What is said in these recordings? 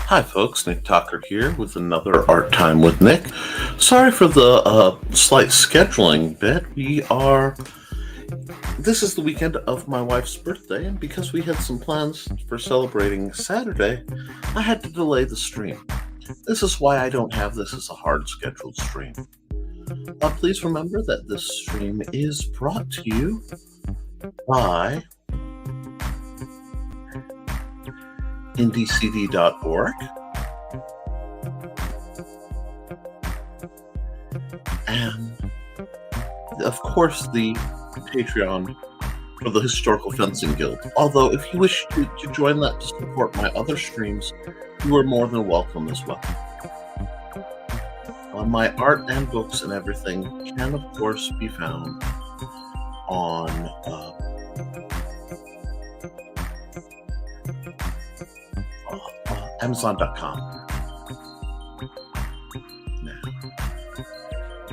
Hi, folks. Nick Tucker here with another Art Time with Nick. Sorry for the slight scheduling bit. This is the weekend of my wife's birthday, and because we had some plans for celebrating Saturday, I had to delay the stream. This is why I don't have this as a hard scheduled stream. Please remember that this stream is brought to you by indiecd.org and, of course, the Patreon for the Historical Fencing Guild. Although, if you wish to join that to support my other streams, you are more than welcome as well. My art and books and everything can, of course, be found on Amazon.com. Now,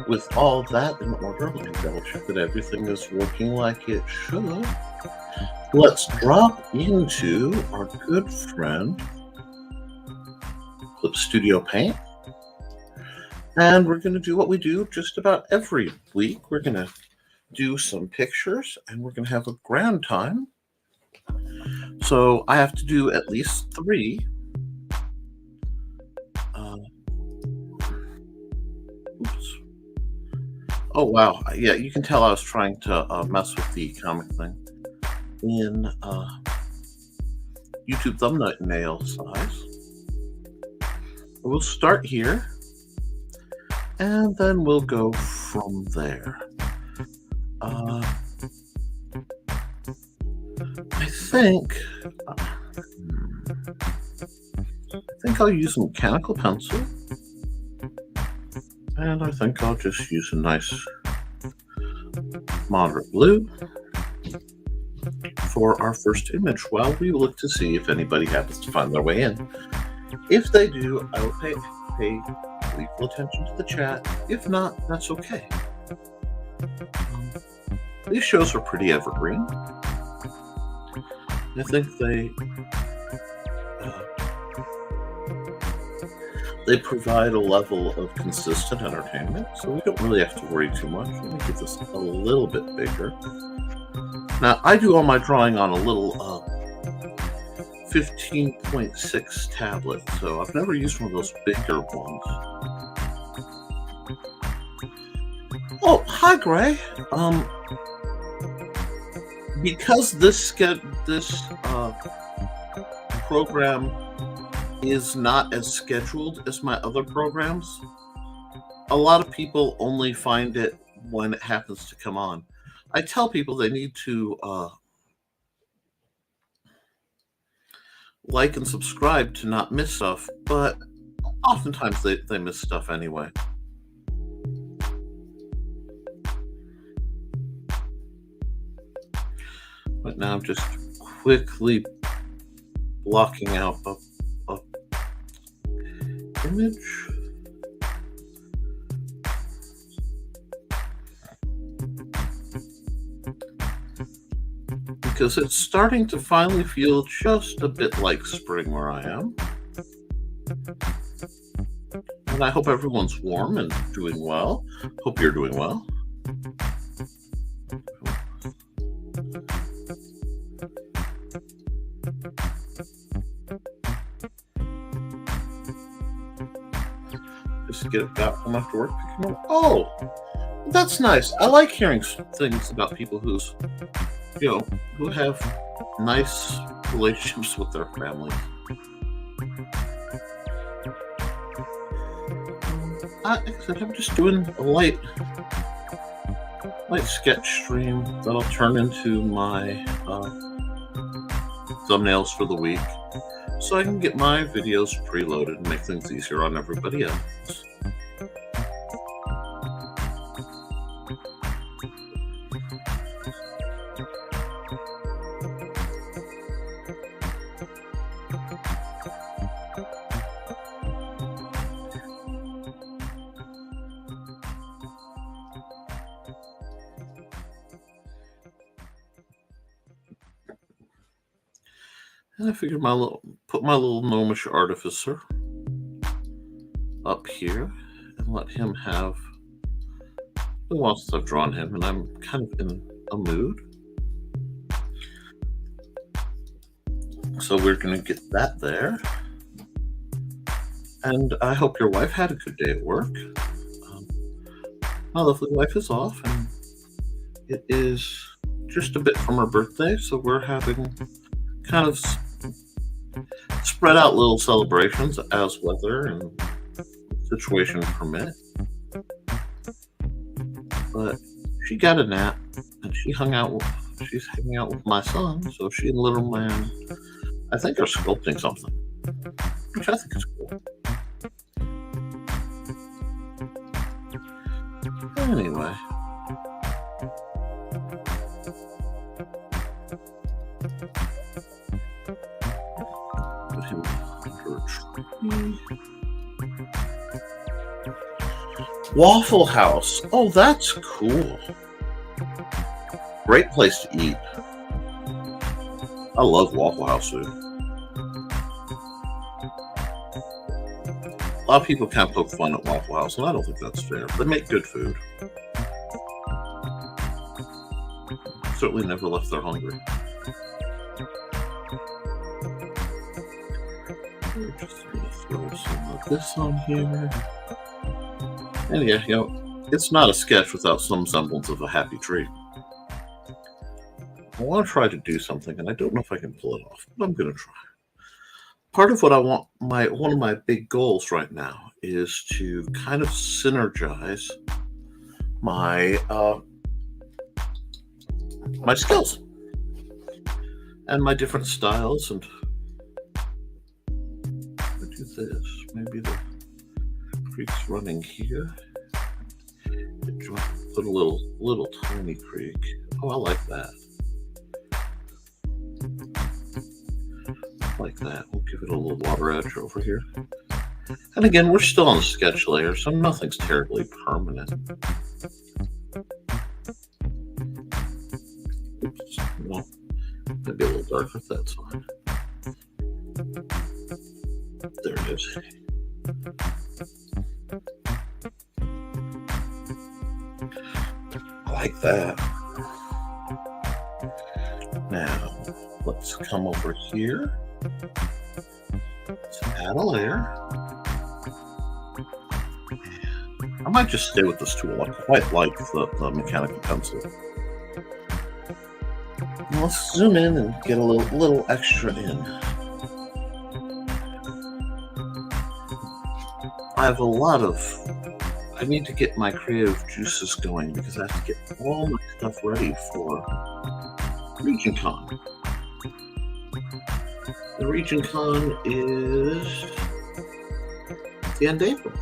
with all that in order, let me double check that everything is working like it should. Let's drop into our good friend Clip Studio Paint. And we're going to do what we do just about every week. We're going to do some pictures, and we're going to have a grand time. So I have to do at least 3. Oops. Oh, wow. Yeah, you can tell I was trying to mess with the comic thing in YouTube thumbnail size. We'll start here. And then we'll go from there. I think I'll use a mechanical pencil. And I think I'll just use a nice moderate blue for our first image while we look to see if anybody happens to find their way in. If they do, I will pay equal attention to the chat. If not, that's okay. These shows are pretty evergreen. I think they provide a level of consistent entertainment, so we don't really have to worry too much. Let me get this a little bit bigger. Now, I do all my drawing on a little 15.6 tablet, so I've never used one of those bigger ones. Oh, hi, Gray. Because this program is not as scheduled as my other programs, a lot of people only find it when it happens to come on. I tell people they need to like and subscribe to not miss stuff, but oftentimes they miss stuff anyway. But now I'm just quickly blocking out a image. Because it's starting to finally feel just a bit like spring where I am. And I hope everyone's warm and doing well. Hope you're doing well. Just get it back from after work. Oh, that's nice. I like hearing things about people who have nice relationships with their families. I'm just doing a light sketch stream that'll turn into my thumbnails for the week, so I can get my videos preloaded and make things easier on everybody else. And I figured put my little gnomish artificer up here and let him have the once I've drawn him, and I'm kind of in a mood. So we're going to get that there. And I hope your wife had a good day at work. My lovely wife is off, and it is just a bit from her birthday, so we're having kind of spread out little celebrations as weather and situation permit. But she got a nap, and she's hanging out with my son, so she and little man, I think, are sculpting something, which I think is cool. Anyway. Put him under a tree. Waffle House. Oh, that's cool. Great place to eat. I love Waffle House food. A lot of people kind of poke fun at Waffle House, and I don't think that's fair. They make good food. Certainly never left there hungry. We're just going to throw some of this on here. And yeah, it's not a sketch without some semblance of a happy tree. I want to try to do something, and I don't know if I can pull it off, but I'm going to try. Part of what I want, one of my big goals right now is to kind of synergize my my skills and my different styles, and I do this. Maybe the creek's running here. Put a little tiny creek. Oh, I like that. Like that. We'll give it a little water edge over here. And again, we're still on the sketch layer, so nothing's terribly permanent. Oops. Well, maybe a little darker, that's fine. There it is. I like that. Now, let's come over here. Let's add a layer. I might just stay with this tool. I quite like the mechanical pencil. And let's zoom in and get a little extra in. I need to get my creative juices going because I have to get all my stuff ready for Region Con. The Region Con is the end of April.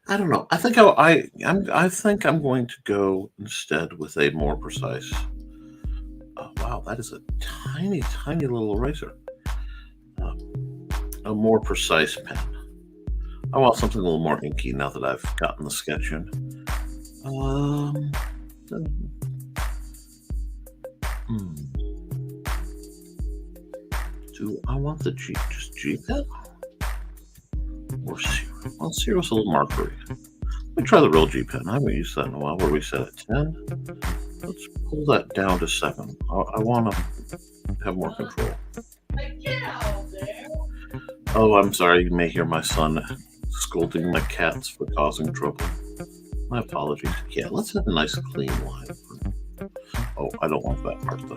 I don't know. I think I think I'm going to go instead with a more precise. Oh, wow, that is a tiny, tiny little eraser. A more precise pen. I want something a little more inky now that I've gotten the sketch in. Do I want the just G pen? Or zero? Well, zero's a little markery. Let me try the real G pen. I haven't used that in a while. Where we set at 10. Let's pull that down to 7. I want to have more control. Oh, I'm sorry. You may hear my son scolding my cats for causing trouble. My apologies. Yeah, let's have a nice clean line. Oh, I don't want that part though.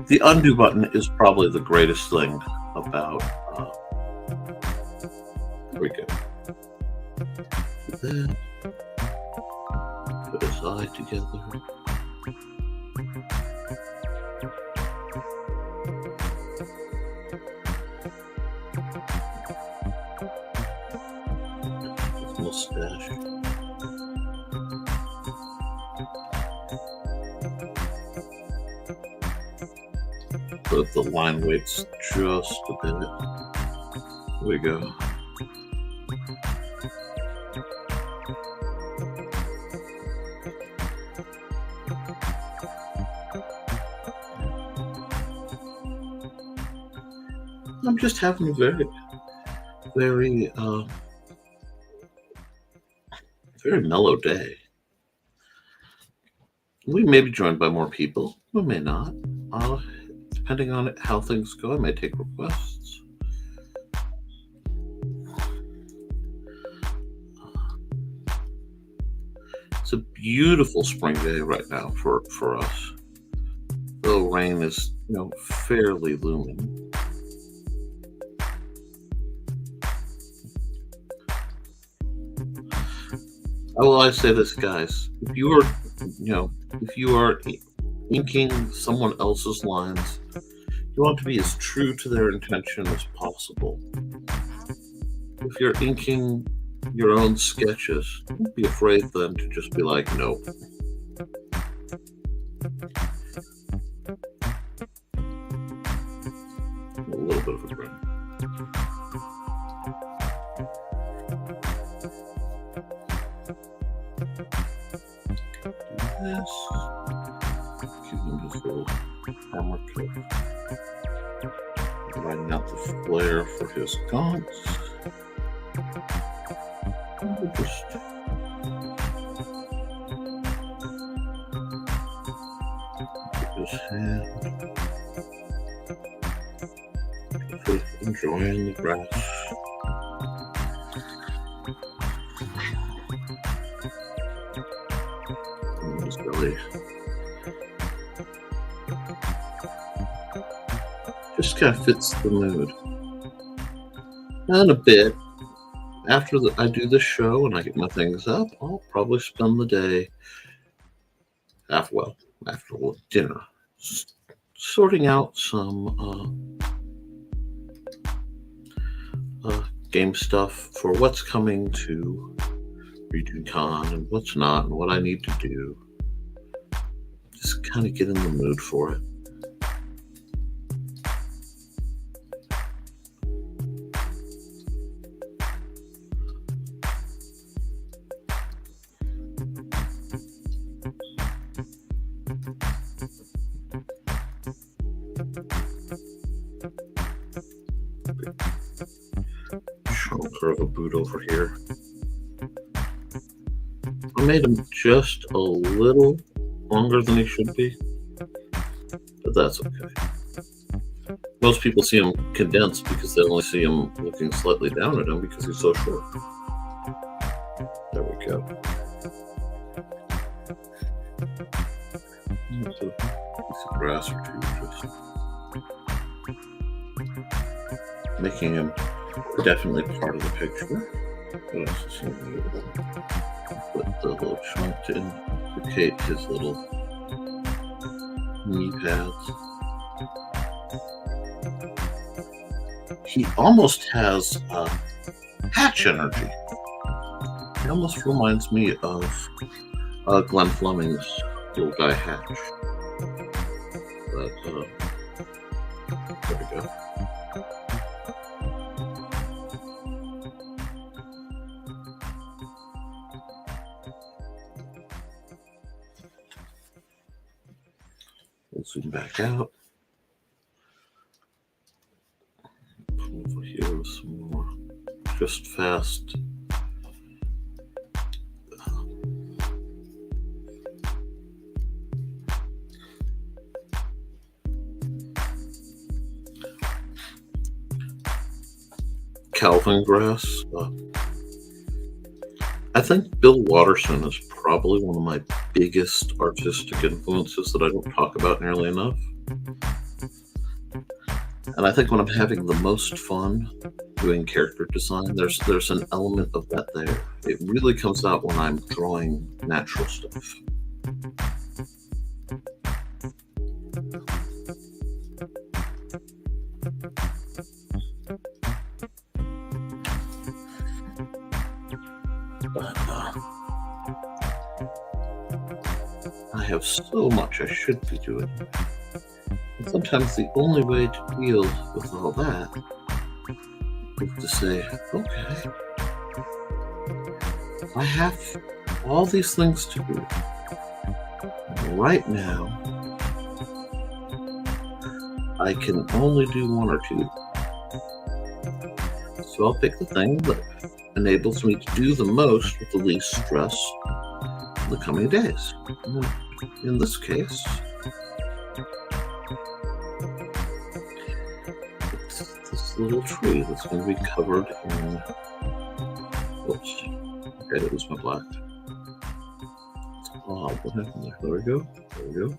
The undo button is probably the greatest thing about. There we go. Do that. Put his eye together. His mustache. But the line weights just a bit. Here we go. I'm just having a very, very mellow day. We may be joined by more people. We may not. Depending on how things go, I may take requests. It's a beautiful spring day right now for us. Though rain is, fairly looming. I say this, guys. If you are inking someone else's lines, you want to be as true to their intention as possible. If you're inking your own sketches, don't be afraid then to just be like, nope. A little bit of a grin. This. Give him his little hammer clip. Writing out the flare for his gaunts. And we'll just his hand. Enjoying the grass. And his belly. Just kind of fits the mood. And a bit after I do the show and I get my things up, I'll probably spend the day after dinner sorting out some game stuff for what's coming to RedoCon and what's not and what I need to do. Just kind of get in the mood for it. Chunker of a boot over here. I made him just a little longer than he should be, but that's okay. Most people see him condensed because they only see him looking slightly down at him because he's so short. There we go. There's a piece of grass or two, just making him definitely part of the picture. What else is he doing? Put the little chunk to indicate his little knee pads. He almost has Hatch energy. He almost reminds me of Glenn Fleming's little guy Hatch. But there we go. We'll zoom back out. Pull over here with some more just fast. Calvin grass. I think Bill Watterson is probably one of my biggest artistic influences that I don't talk about nearly enough. And I think when I'm having the most fun doing character design, there's an element of that there. It really comes out when I'm drawing natural stuff. But I have so much I should be doing. And sometimes the only way to deal with all that to say, okay, I have all these things to do. And right now, I can only do one or two. So I'll pick the thing that enables me to do the most with the least stress in the coming days. In this case, it's this little tree that's going to be covered in, oops, okay, that was my black. Oh, what happened there? There we go. There we go.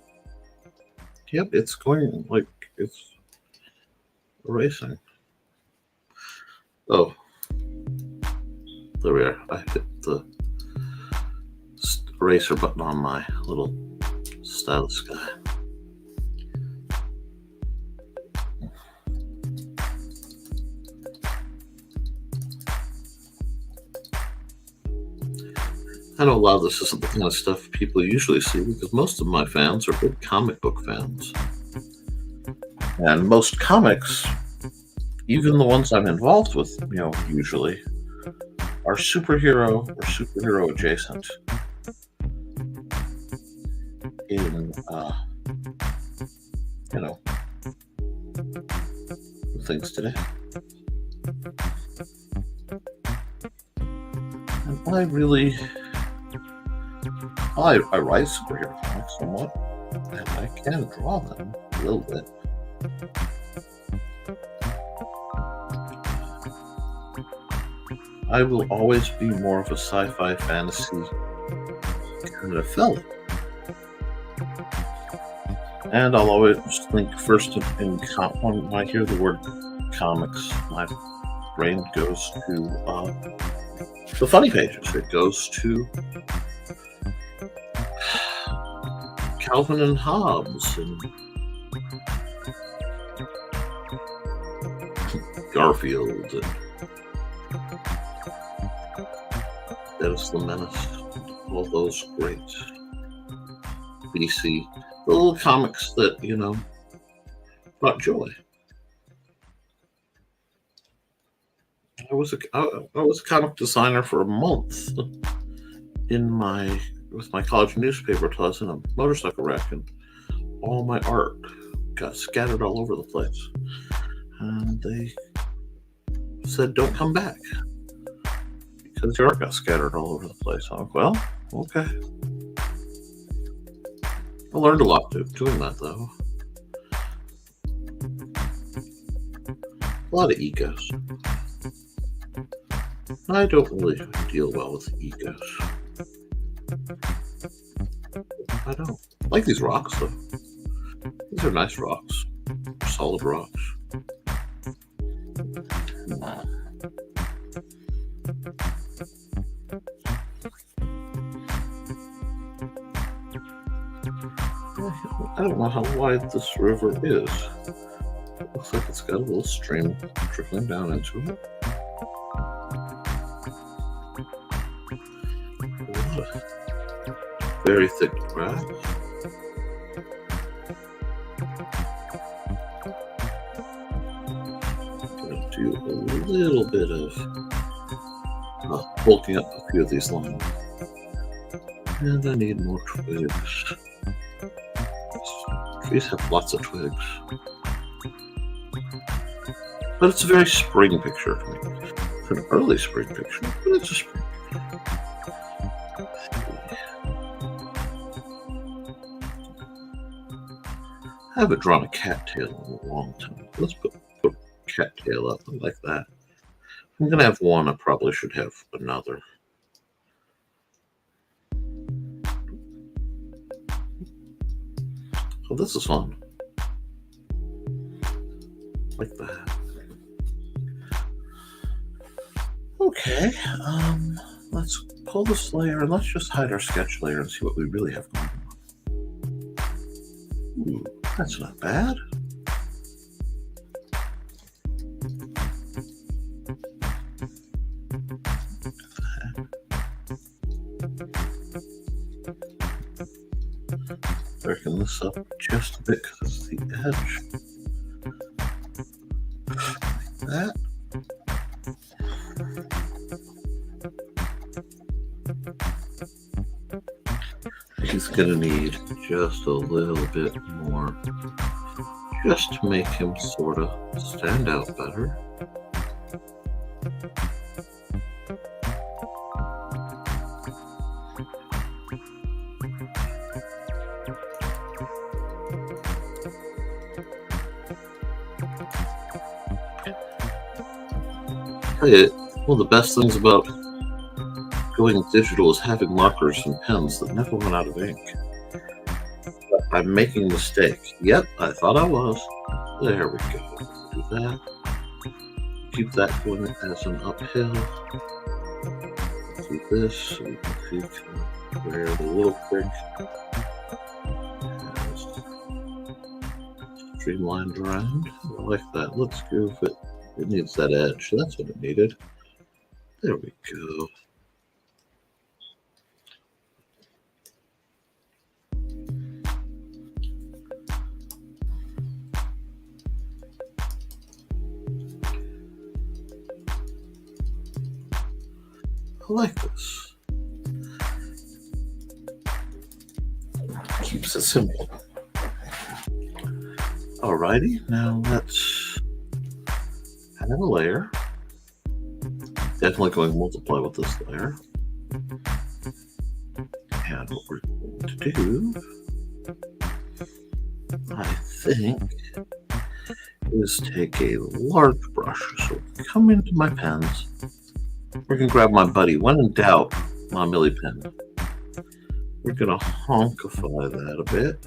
Yep, it's going like it's erasing. Oh, there we are. I hit the eraser button on my little stylus guy. I know a lot of this isn't the kind of stuff people usually see because most of my fans are big comic book fans. And most comics, even the ones I'm involved with, usually, are superhero or superhero adjacent in, things today. And I write superhero comics somewhat, and I can draw them a little bit. I will always be more of a sci-fi fantasy kind of fella. And I'll always think first when I hear the word comics, my brain goes to the funny pages. It goes to Calvin and Hobbes and Garfield and Dennis the Menace, all those great BC, the little comics that, brought joy. I was a comic designer for a month with my college newspaper till I was in a motorcycle wreck, and all my art got scattered all over the place. And they said, "Don't come back because your art got scattered all over the place." I'm like, well, okay. I learned a lot doing that, though. A lot of egos. I don't really deal well with egos. I don't. I like these rocks, though. These are nice rocks. Solid rocks. I don't know how wide this river is. It looks like it's got a little stream trickling down into it. Very thick grass. Gonna do a little bit of bulking up a few of these lines. And I need more twigs. Trees have lots of twigs. But it's a very spring picture to me. It's an early spring picture, but it's a spring picture. I haven't drawn a cattail in a long time. Let's put a cattail up like that. If I'm going to have one, I probably should have another. Oh, this is fun. Like that. Okay, let's pull this layer and let's just hide our sketch layer and see what we really have going on. Ooh, that's not bad. Darken this up just a bit because it's the edge. Like that. He's going to need just a little bit more, just to make him sort of stand out better. Hey, one of the best things about going digital is having markers and pens that never run out of ink. But I'm making a mistake. Yep, I thought I was. There we go. Do that. Keep that going as an uphill. Do this so we can see where the little prick has streamlined around. I like that. Let's go if it needs that edge. That's what it needed. There we go. I like this. Keeps it simple. Alrighty, now let's add a layer. Definitely going multiply with this layer. And what we're going to do, I think, is take a large brush. So come into my pens. We're going to grab my buddy. When in doubt, my Millie pen. We're going to honkify that a bit.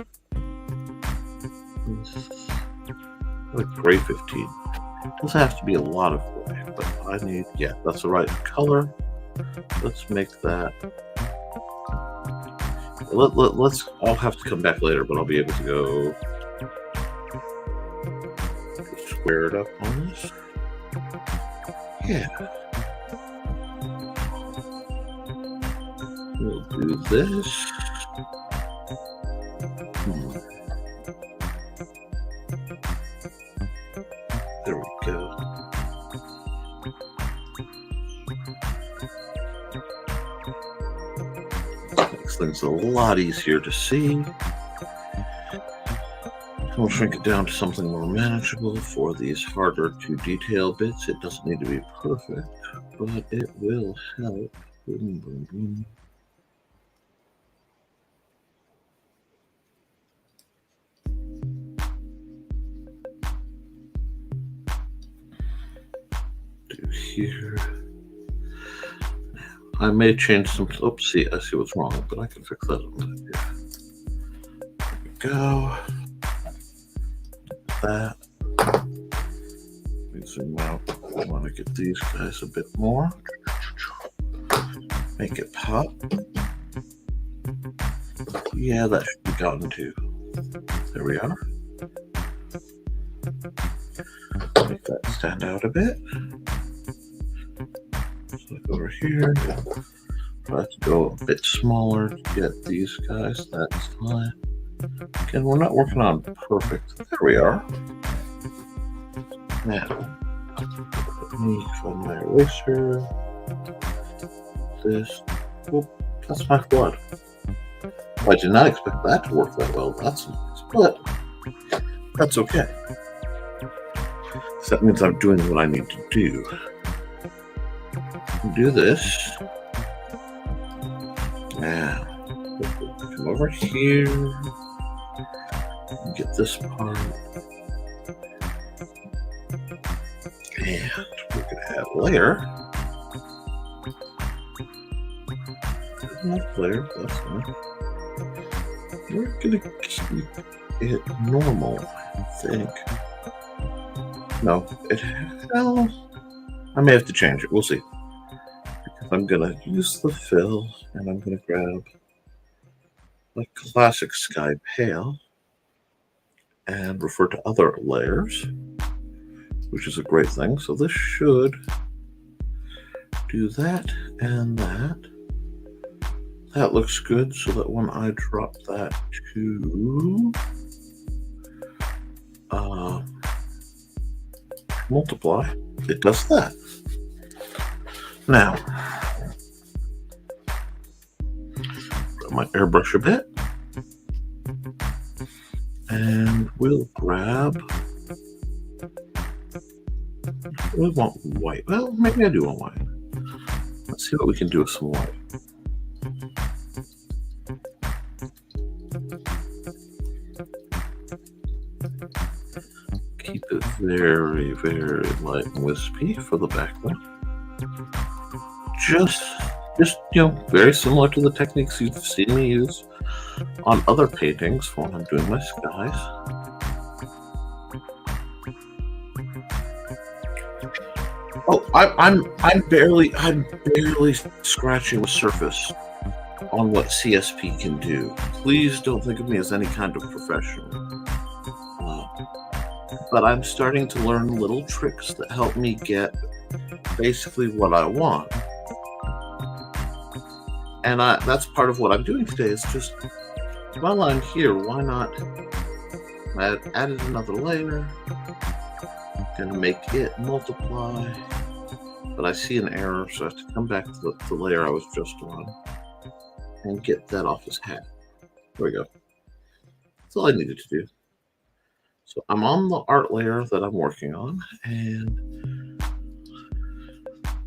Like gray 15. Doesn't have to be a lot of gray, but I need, yeah, that's the right color. Let's make that. Let's, I'll have to come back later, but I'll be able to go square it up on this. Yeah. We'll do this. There we go. Makes things a lot easier to see. We'll shrink it down to something more manageable for these harder to detail bits. It doesn't need to be perfect, but it will help. Boom, boom, boom. Here. I may change some. Oops, see, I see what's wrong, but I can fix that. There we go. That. Let me zoom out. I want to get these guys a bit more. Make it pop. Yeah, that should be gotten to. There we are. Make that stand out a bit. Look over here. Try to go a bit smaller to get these guys. That's fine. Again, we're not working on perfect. There we are. Now, let me find my eraser. This. Oh, that's my flood. I did not expect that to work that well. That's nice, but that's okay. So that means I'm doing what I need to do. Do this. Now, come over here and get this part. And we're going to add a layer. Not layer, that's fine. We're going to keep it normal, I think. No, well, I may have to change it. We'll see. I'm going to use the fill, and I'm going to grab a classic sky pale and refer to other layers, which is a great thing. So this should do that and that. That looks good, so that when I drop that to multiply, it does that. Now, my airbrush a bit. And we'll grab. We want white. Well, maybe I do want white. Let's see what we can do with some white. Keep it very, very light and wispy for the background. Just very similar to the techniques you've seen me use on other paintings when I'm doing my skies. Oh, I'm barely scratching the surface on what CSP can do. Please don't think of me as any kind of professional. But I'm starting to learn little tricks that help me get basically what I want. And that's part of what I'm doing today is just, while I'm here, why not? I added another layer. Gonna make it multiply. But I see an error, so I have to come back to the layer I was just on and get that off his hat. There we go. That's all I needed to do. So I'm on the art layer that I'm working on, and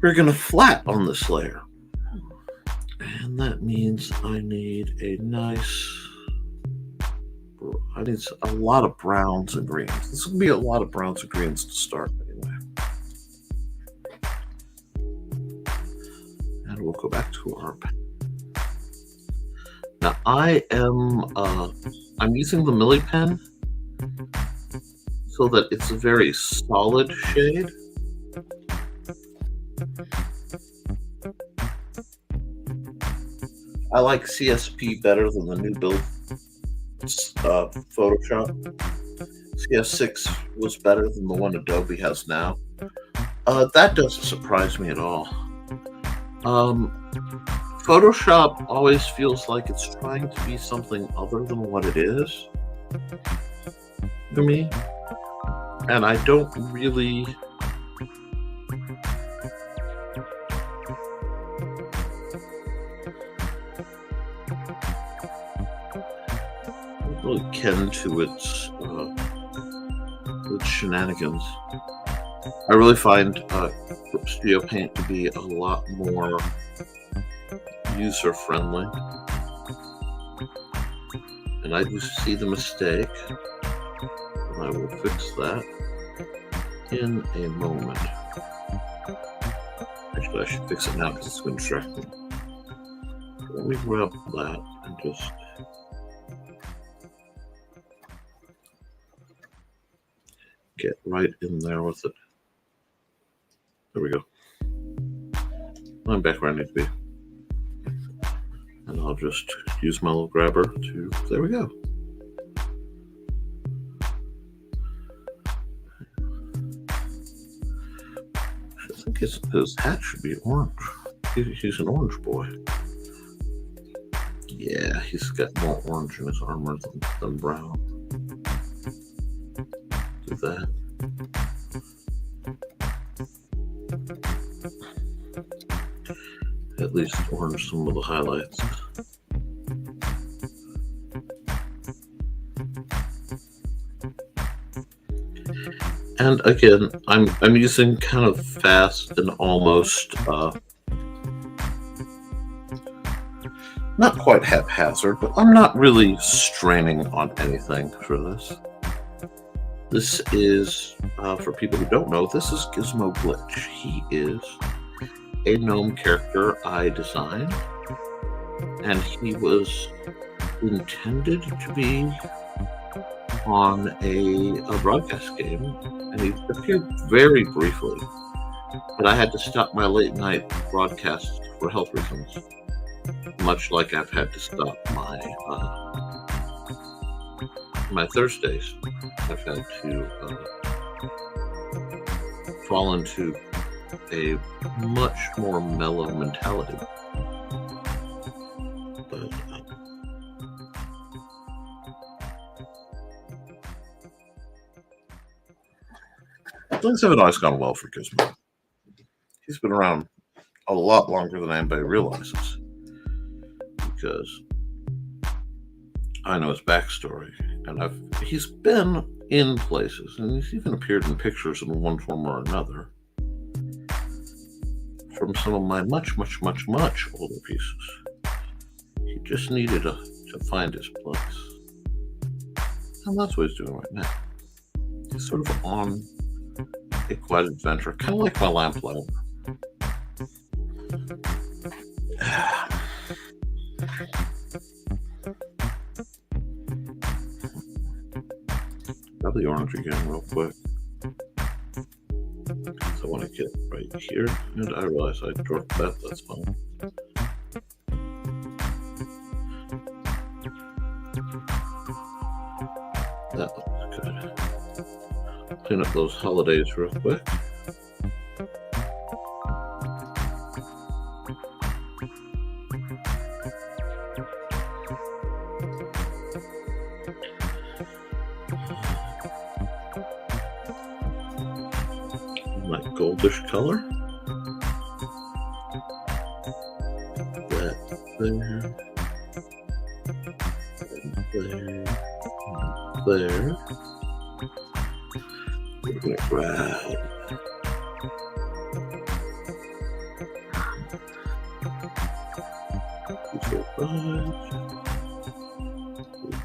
we're going to flat on this layer. And that means I need a lot of browns and greens. This will be a lot of browns and greens to start anyway. And we'll go back to our pen. Now I'm using the Milli pen so that it's a very solid shade. I like CSP better than the new build Photoshop. CS6 was better than the one Adobe has now. That doesn't surprise me at all. Photoshop always feels like it's trying to be something other than what it is to me. And I don't really ken to its shenanigans. I really find Studio Paint to be a lot more user-friendly. And I do see the mistake. I will fix that in a moment. Actually, I should fix it now because it's going to distract me. Let me grab that and just get right in there with it. There we go. I'm back where I need to be. And I'll just use my little grabber to, there we go. I think his hat should be orange. He's an orange boy. Yeah, he's got more orange in his armor than brown. Do that. At least orange some of the highlights. And again, I'm using kind of fast and almost not quite haphazard, but I'm not really straining on anything for this. This is, for people who don't know, this is Gizmo Glitch. He is a gnome character I designed, and he was intended to be on a broadcast game, and he appeared very briefly, but I had to stop my late night broadcasts for health reasons, much like I've had to stop my Thursdays. I've had to fall into a much more mellow mentality. But things haven't always gone well for Gizmo. He's been around a lot longer than anybody realizes, because I know his backstory. And he's been in places, and he's even appeared in pictures in one form or another from some of my much, much, much, much older pieces. He just needed to find his place. And that's what he's doing right now. He's sort of on a quiet adventure, kind of like my lamplighter. Grab the orange again real quick. So I want to get right here, and I realize I dropped that, that's fine. That looks good. Clean up those holidays real quick. My goldish color. That there. And there. And there. We're going to grab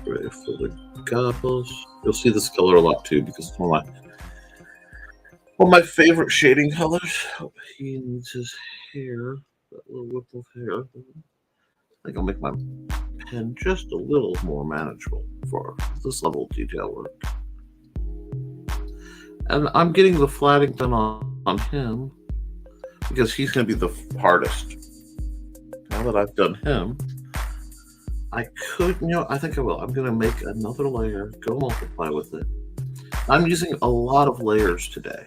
gray for the goggles. You'll see this color a lot too because it's one of my favorite shading colors. Oh, he needs his hair, that little whip of hair. I think I'll make my pen just a little more manageable for this level of detail work. And I'm getting the flatting done on him because he's going to be the hardest. Now that I've done him, I could, I think I will. I'm going to make another layer, go multiply with it. I'm using a lot of layers today.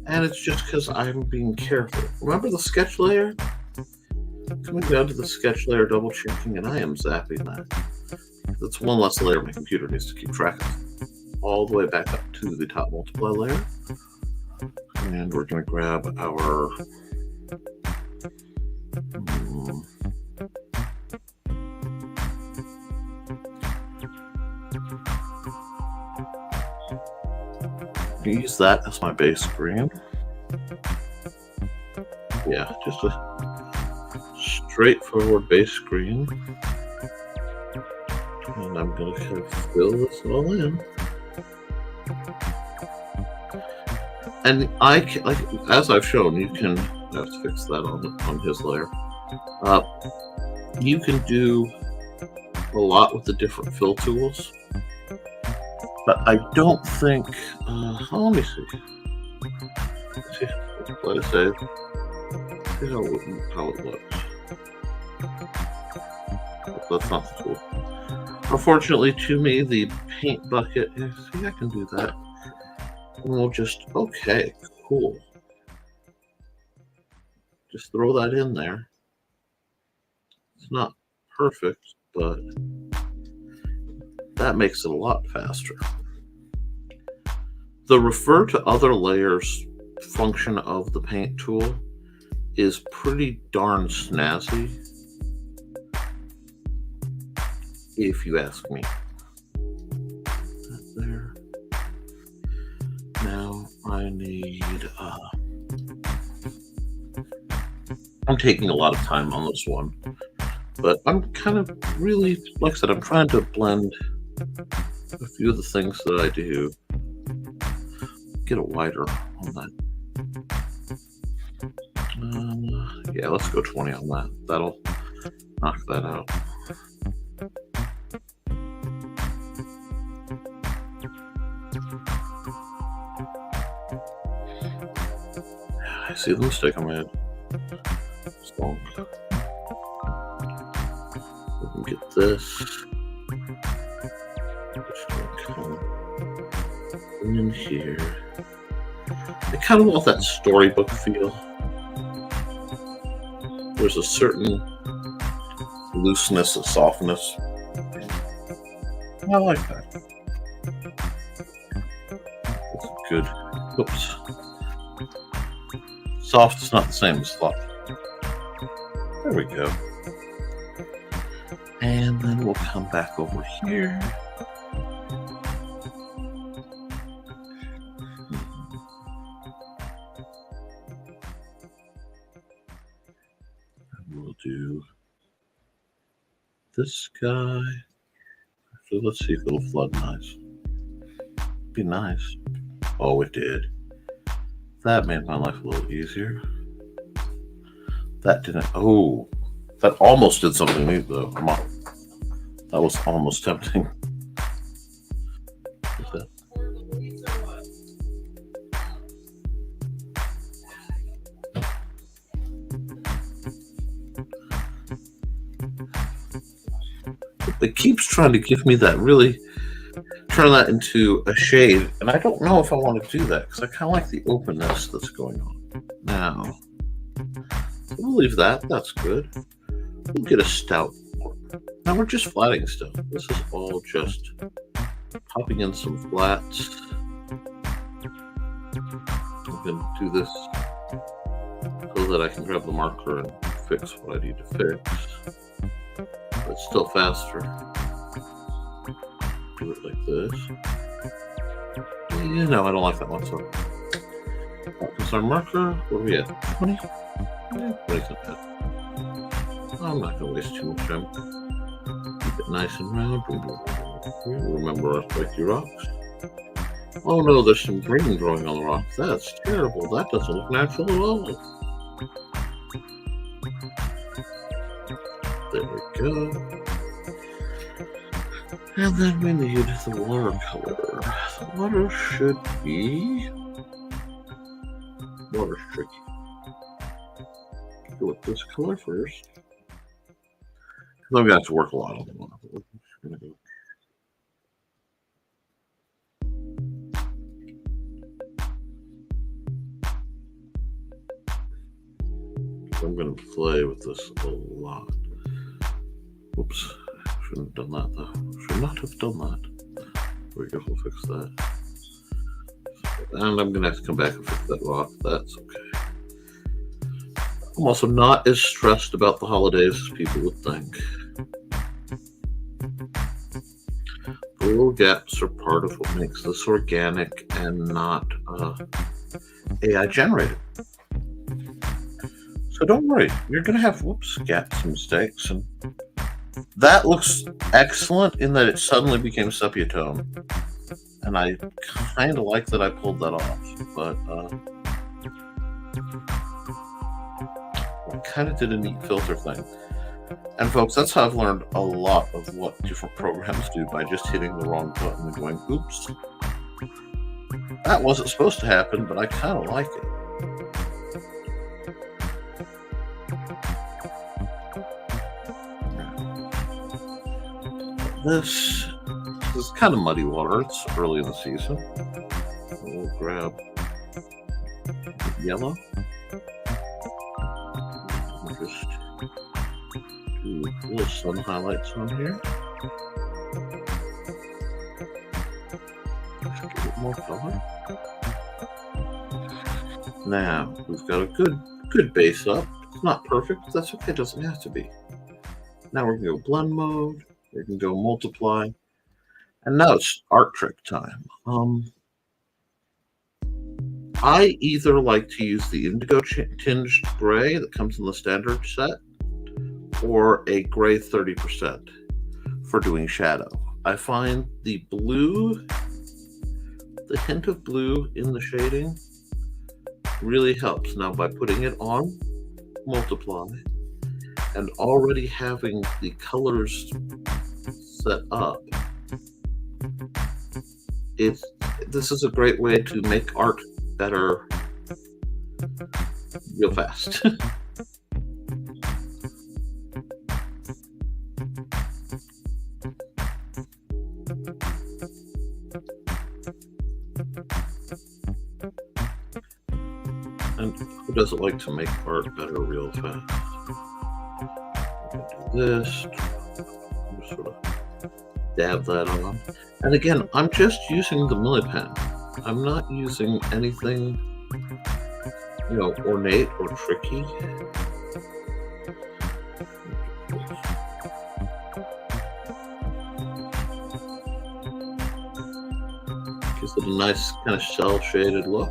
And it's just because I'm being careful. Remember the sketch layer? Coming down to the sketch layer, double checking, and I am zapping that. That's one less layer my computer needs to keep track of. All the way back up to the top multiply layer. And we're going to grab our use that as my base green. Yeah, just a straightforward base green. And I'm going to kind of fill this all in. And I can, like, as I've shown, you can, I have to fix that on his layer. You can do a lot with the different fill tools, but I don't think, let me see. Let it save. See how it looks. That's not the tool. Unfortunately, to me, the paint bucket, see, I can do that. And we'll just, okay, cool. Just throw that in there. It's not perfect, but that makes it a lot faster. The refer to other layers function of the paint tool is pretty darn snazzy, if you ask me. That there. Now I need, I'm taking a lot of time on this one, but I'm kind of really, like I said, I'm trying to blend a few of the things that I do. Get it wider on that. Yeah, let's go 20 on that. That'll knock that out. I see the mistake I made. So we can get this. Just gonna come in here. I kind of want that storybook feel. There's a certain looseness and softness. I like that. That's good. Oops. Soft is not the same as soft. There we go. And then we'll come back over here. And we'll do this guy. So let's see if it'll flood nice. Be nice. Oh, it did. That made my life a little easier. That didn't. Oh, that almost did something neat though. Come on. That was almost tempting. It keeps trying to give me that really turn that into a shade, and I don't know if I want to do that because I kind of like the openness that's going on. Now, we'll leave that. That's good. We'll get a stout. Now we're just flatting stuff. This is all just popping in some flats. I'm going to do this so that I can grab the marker and fix what I need to fix. But it's still faster. Do it like this. No, I don't like that one. So, focus our marker. What are we at? 20? Yeah, 20's not bad. I'm not going to waste too much time. Keep it nice and round. Remember our spiky rocks. Oh no, there's some green growing on the rock. That's terrible. That doesn't look natural at all. There we go. And then we need the watercolor. The water should be... Water's tricky. Go with this color first. Because I'm going to have to work a lot on the water. I'm going to play with this a lot. Whoops. Shouldn't have done that though. Should not have done that. There we go, we'll fix that. And I'm going to have to come back and fix that rock. That's okay. I'm also not as stressed about the holidays as people would think. The little gaps are part of what makes this organic and not AI generated. So don't worry, you're going to have gaps and mistakes. And that looks excellent in that it suddenly became sepia tone. And I kind of like that I pulled that off. But I kind of did a neat filter thing. And folks, that's how I've learned a lot of what different programs do, by just hitting the wrong button and going, oops. That wasn't supposed to happen, but I kind of like it. This is kind of muddy water. It's early in the season. We'll grab yellow. We'll just do little sun highlights on here. Just give it more color. Now we've got a good base up. It's not perfect, but that's okay. It doesn't have to be. Now we're gonna go blend mode. We can go multiply. And now it's art trick time. I either like to use the indigo tinged gray that comes in the standard set, or a gray 30% for doing shadow. I find the blue, the hint of blue in the shading really helps. Now by putting it on multiply and already having the colors set up, this is a great way to make art better real fast. And who doesn't like to make art better real fast? Do this, just sort of dab that on. And again, I'm just using the Millipen. I'm not using anything, ornate or tricky. Gives it a nice kind of shell-shaded look.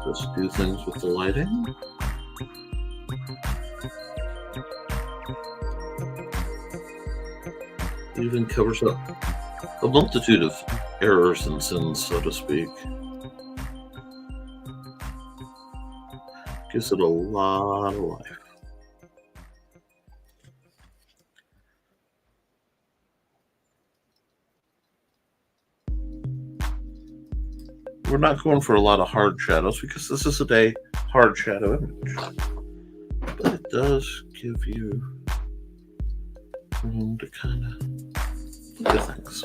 Just do things with the lighting. It even covers up a multitude of errors and sins, so to speak. Gives it a lot of life. We're not going for a lot of hard shadows because this isn't a hard shadow image, but it does give you room to kind of look at things.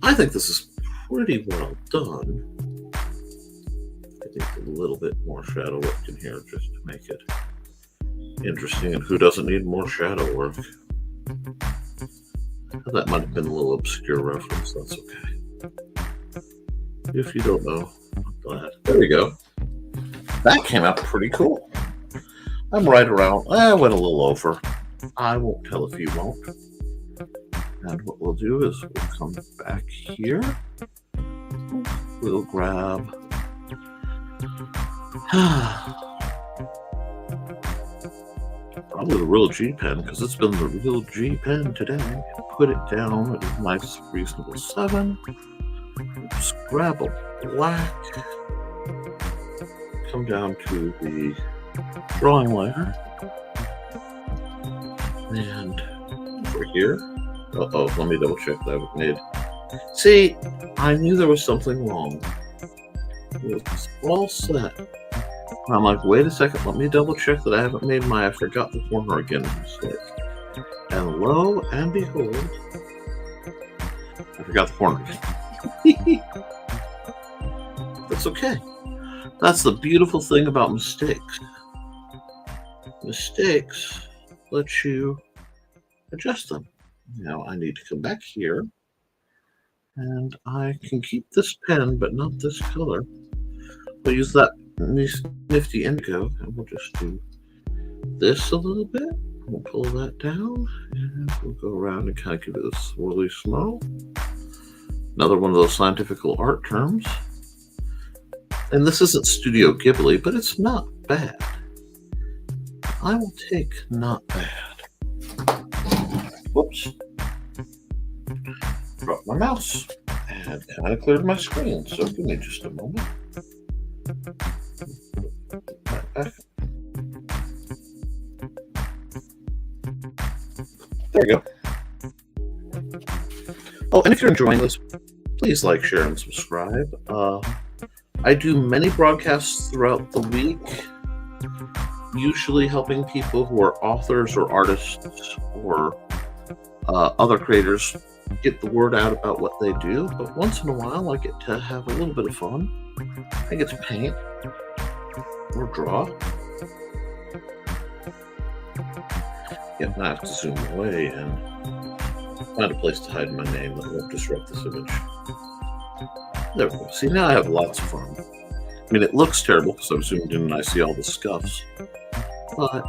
I think this is pretty well done. I think a little bit more shadow work in here just to make it interesting, and who doesn't need more shadow work? That might have been a little obscure reference, that's okay. If you don't know, I'm glad. There we go. That came out pretty cool. I'm right around, I went a little over. I won't tell if you won't. And what we'll do is we'll come back here. We'll grab probably the real G pen, because it's been the real G pen today. Put it down at a nice reasonable 7. Just grab a black. Come down to the drawing layer. And over here. Uh-oh, let me double check that I've made. See, I knew there was something wrong. It was all set. I'm like, wait a second, let me double check that I haven't made I forgot the corner again mistake. And lo and behold, I forgot the corner again. That's okay. That's the beautiful thing about mistakes. Mistakes let you adjust them. Now I need to come back here, and I can keep this pen, but not this color. We'll use that nifty indigo, and we'll just do this a little bit. We'll pull that down, and we'll go around and kind of give it a swirly smile. Another one of those scientific art terms. And this isn't Studio Ghibli, but it's not bad. I will take not bad. Whoops. Dropped my mouse and kind of cleared my screen, so give me just a moment. Back. There we go. Oh, and if you're enjoying this, please like, share, and subscribe. I do many broadcasts throughout the week, usually helping people who are authors or artists or other creators get the word out about what they do. But once in a while, I get to have a little bit of fun. I get to paint or draw. Yeah, now I have to zoom away and find a place to hide my name that won't disrupt this image. There we go. See, now I have lots of fun. I mean, it looks terrible because I'm zoomed in and I see all the scuffs. But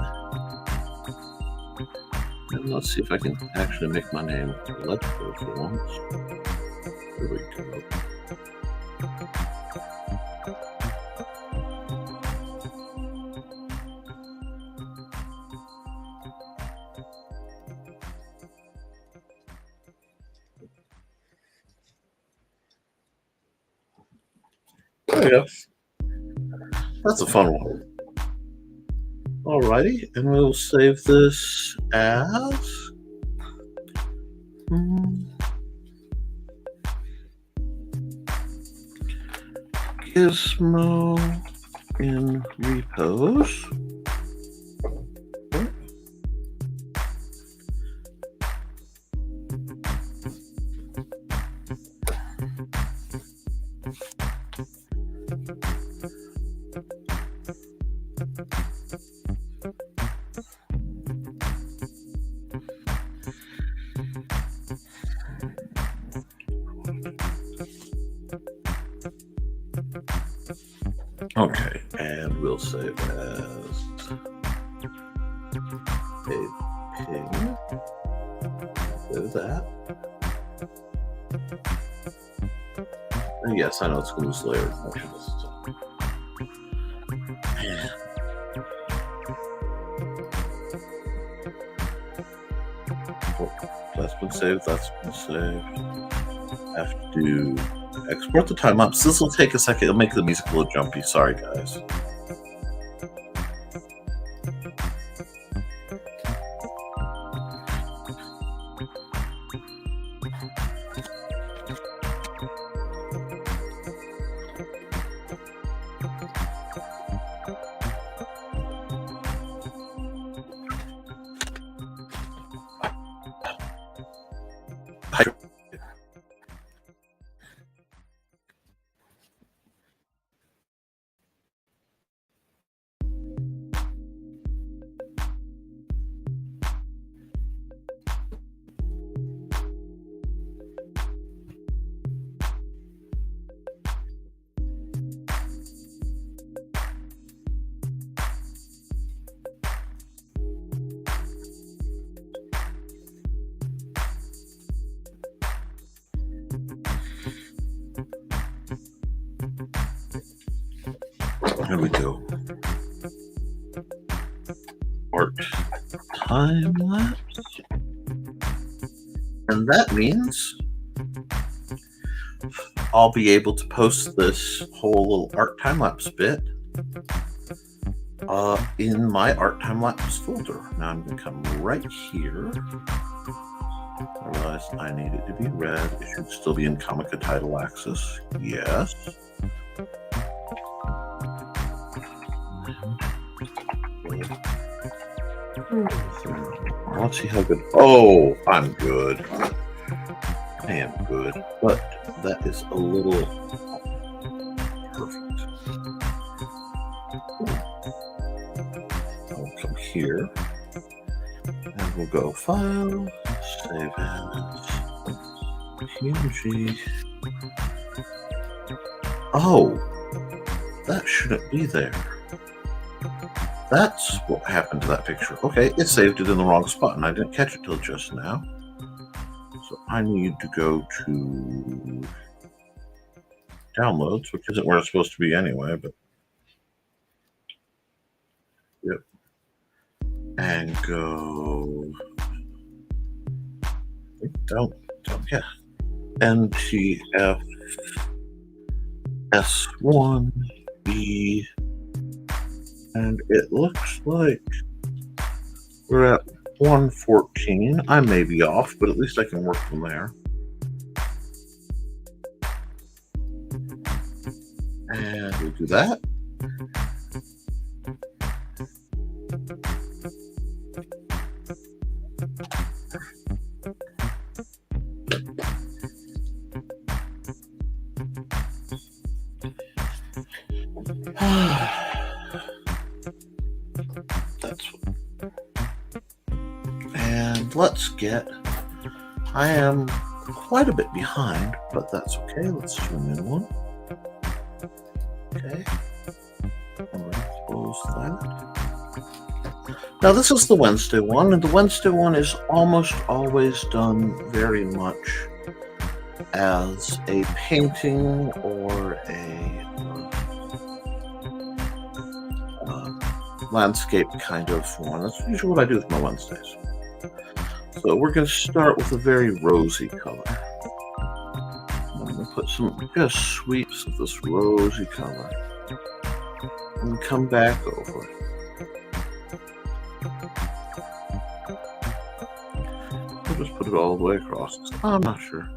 let's see if I can actually make my name legible for once. Here we go. There we go. That's a fun one. Alrighty, and we'll save this as Gizmo in repose. Okay, and we'll save as a ping. do that. And yes, I know it's going to lose layers. Man. Oh, that's been saved. That's been saved. I have to export the time lapse. This will take a second. It'll make the music a little jumpy. Sorry, guys. Here we go. Art time lapse. And that means I'll be able to post this whole little art time lapse bit in my art time lapse folder. Now I'm going to come right here. I realized I need it to be red. It should still be in Comica title axis. Yes. Let's see how good. Oh, I'm good. I am good, but that is a little perfect. I'll come here and we'll go File, Save As, PNG. Oh, that shouldn't be there. That's what happened to that picture. Okay, it saved it in the wrong spot, and I didn't catch it till just now. So I need to go to Downloads, which isn't where it's supposed to be anyway, but yep. And go don't yeah. NTF S1 B. And it looks like we're at 114. I may be off, but at least I can work from there. And we'll do that. And let's get, I am quite a bit behind, but that's okay. Let's do a new one. Okay. I'm going to close that. Now this is the Wednesday one, and the Wednesday one is almost always done very much as a painting or a landscape kind of one. That's usually what I do with my Wednesdays. So we're going to start with a very rosy color. I'm going to put some just sweeps of this rosy color and come back over it. I'll just put it all the way across. I'm not sure.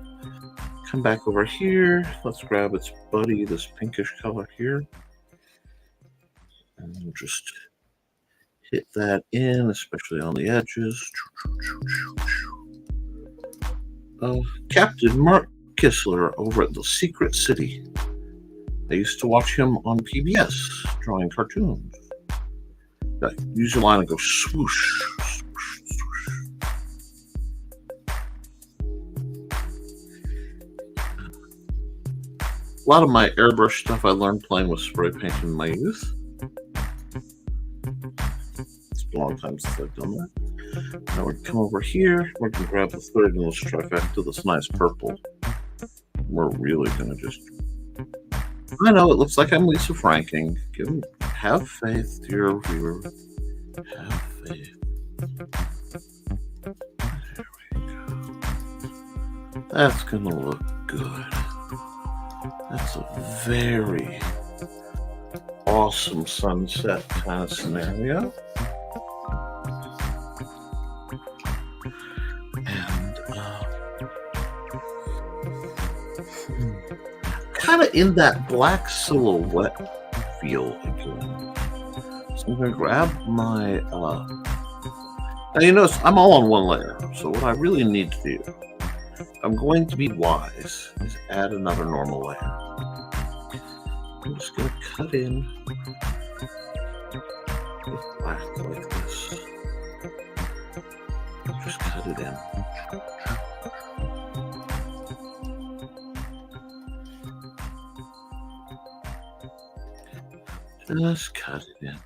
Come back over here. Let's grab its buddy, this pinkish color here. And we'll just hit that in, especially on the edges. Captain Mark Kistler over at the Secret City. I used to watch him on PBS drawing cartoons. Use your line and go swoosh, swoosh, swoosh. A lot of my airbrush stuff I learned playing with spray paint in my youth. A long time since I've done that. Now we come over here. We're going to grab the third and let's try back to this nice purple. We're really going to just... I know, it looks like I'm Lisa Franking. Have faith, dear viewer. Have faith. There we go. That's going to look good. That's a very awesome sunset kind of scenario. And kind of in that black silhouette feel again. So I'm going to grab my... now you notice I'm all on one layer. So what I really need to do, I'm going to be wise, is add another normal layer. I'm just going to cut in with black like this. Just cut it in. Just cut it in.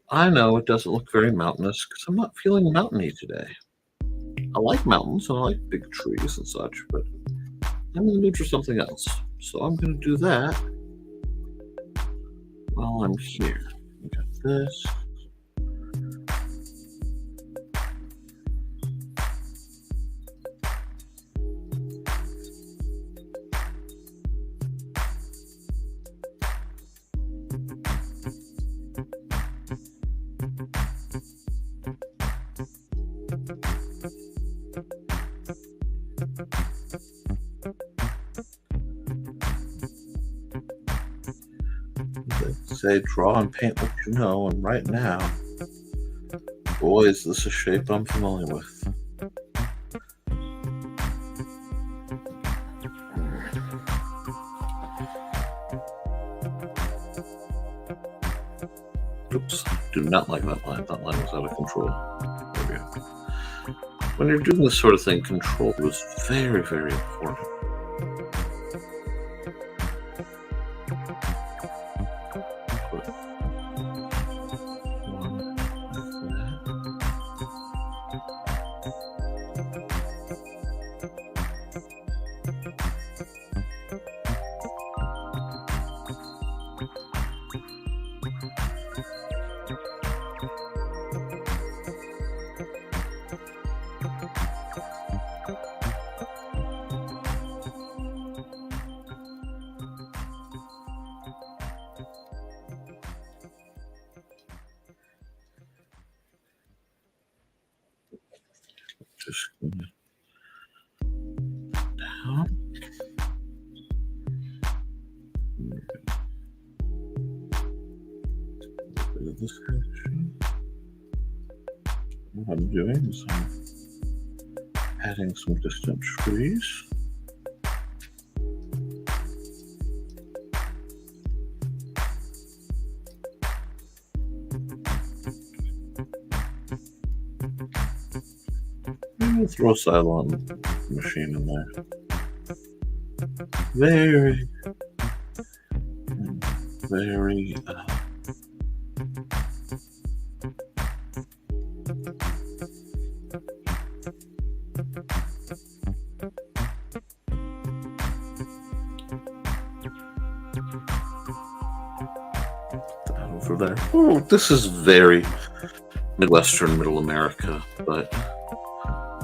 I know it doesn't look very mountainous because I'm not feeling mountainy today. I like mountains and I like big trees and such, but I'm in the mood for something else. So I'm going to do that while I'm here. We got this. Say draw and paint what you know, and right now, boy, is this a shape I'm familiar with. Oops, do not like that line. That line was out of control. There we go. When you're doing this sort of thing, control is very, very important. Just down. Bit of this action. What I'm doing is I'm adding some distant trees. I'll throw a Cylon machine in there. Very that over there. Oh, this is very Midwestern, Middle America, but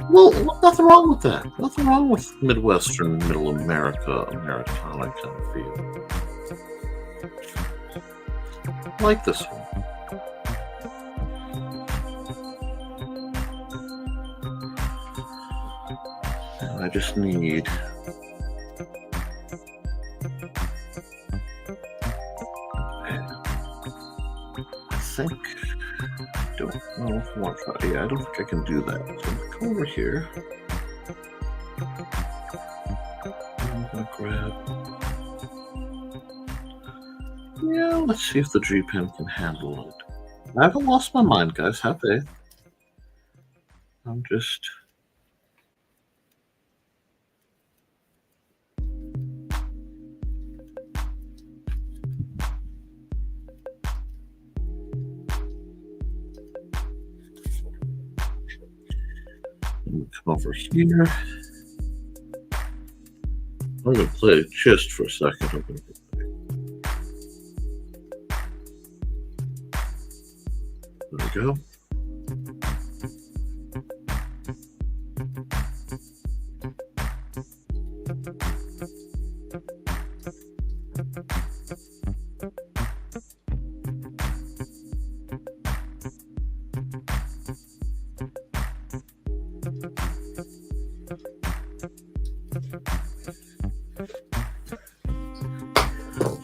well, nothing wrong with that. Nothing wrong with Midwestern, Middle America, Americana kind of feel. I like this one. And I just need don't know if I want to try. Yeah, I don't think I can do that. So I'm going to come over here. I'm going to grab. Yeah, let's see if the G pen can handle it. I haven't lost my mind, guys. Have faith. I'm just. Come over here. I'm going to play just for a second. I'm going to There we go.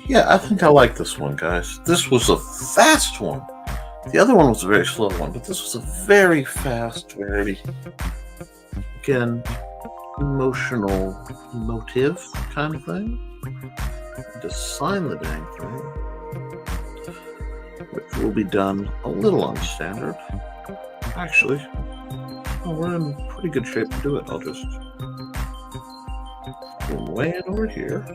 Yeah, I think I like this one, guys. This was a fast one. The other one was a very slow one, but this was a very fast, very, again, emotive kind of thing. Just sign the dang thing, which will be done a little unstandard. Actually, we're in pretty good shape to do it. I'll just go way in over here.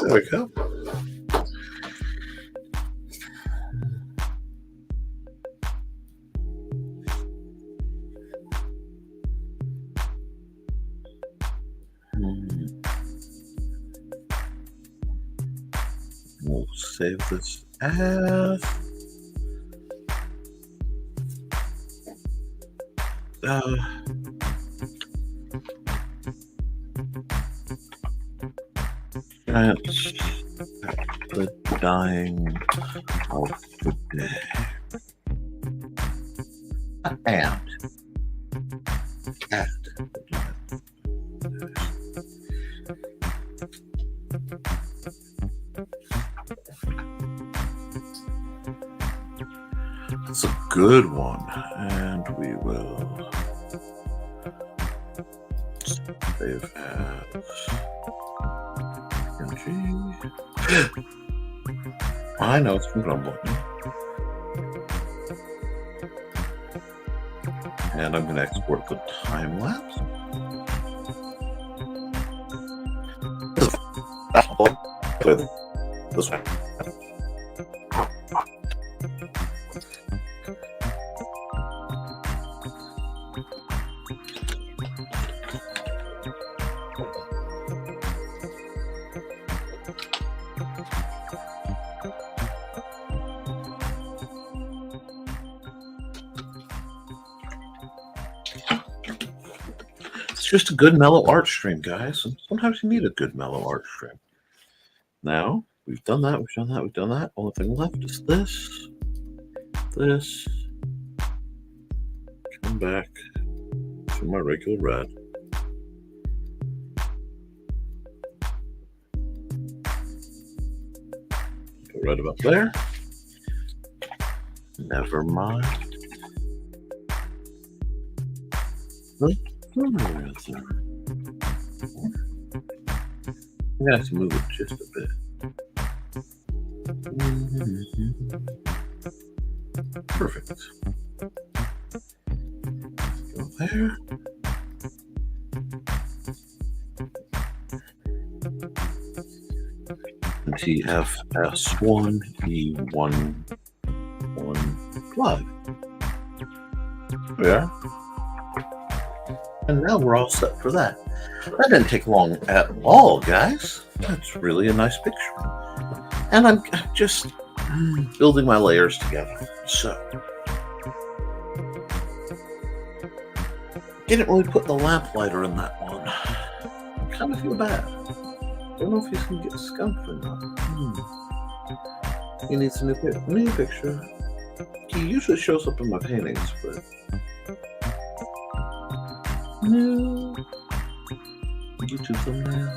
There we go. We'll save this as that's the dying of the day. And it's a good one, and we will save as PNG. I know it's been grumbling. And I'm going to export the time lapse. This way. It's just a good mellow art stream, guys. And sometimes you need a good mellow art stream. Now, we've done that, we've done that, we've done that. Only thing left is this. Come back to my regular red. Go right about there. Never mind. I'm going to have to move it just a bit. Perfect. Go there. And TFS1 E1 plug. There we are. And now we're all set for that. That didn't take long at all, guys. That's really a nice picture. And I'm just building my layers together. So, didn't really put the lamp lighter in that one. I kind of feel bad. Don't know if he's going to get skunked or not. He needs a new picture. He usually shows up in my paintings, but new YouTube thumbnail.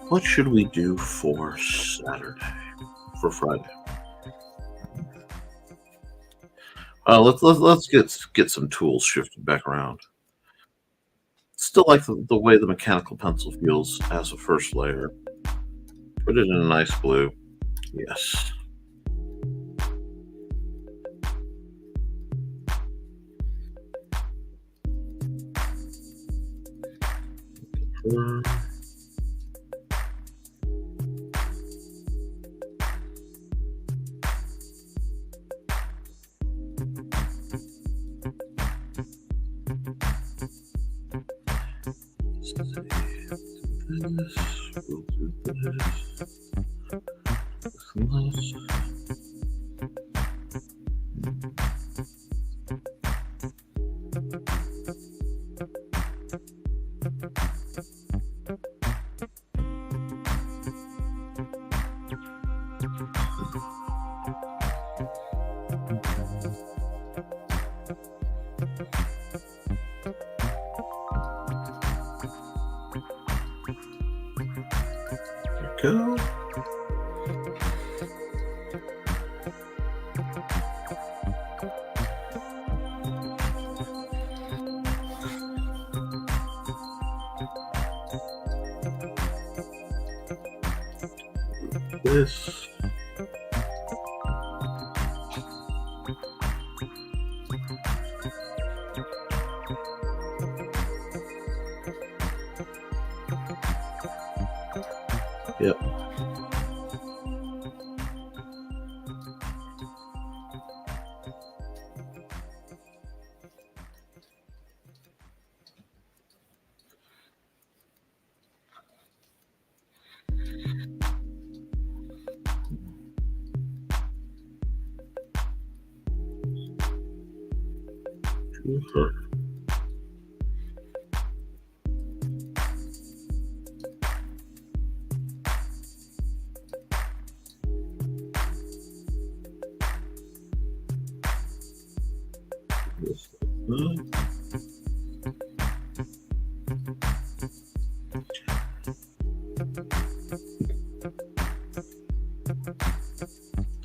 What should we do for Saturday? for Friday. Let's get some tools shifted back around. Still like the way the mechanical pencil feels as a first layer. Put it in a nice blue. Yes. We'll do this. Go. This. Yep. To her. This.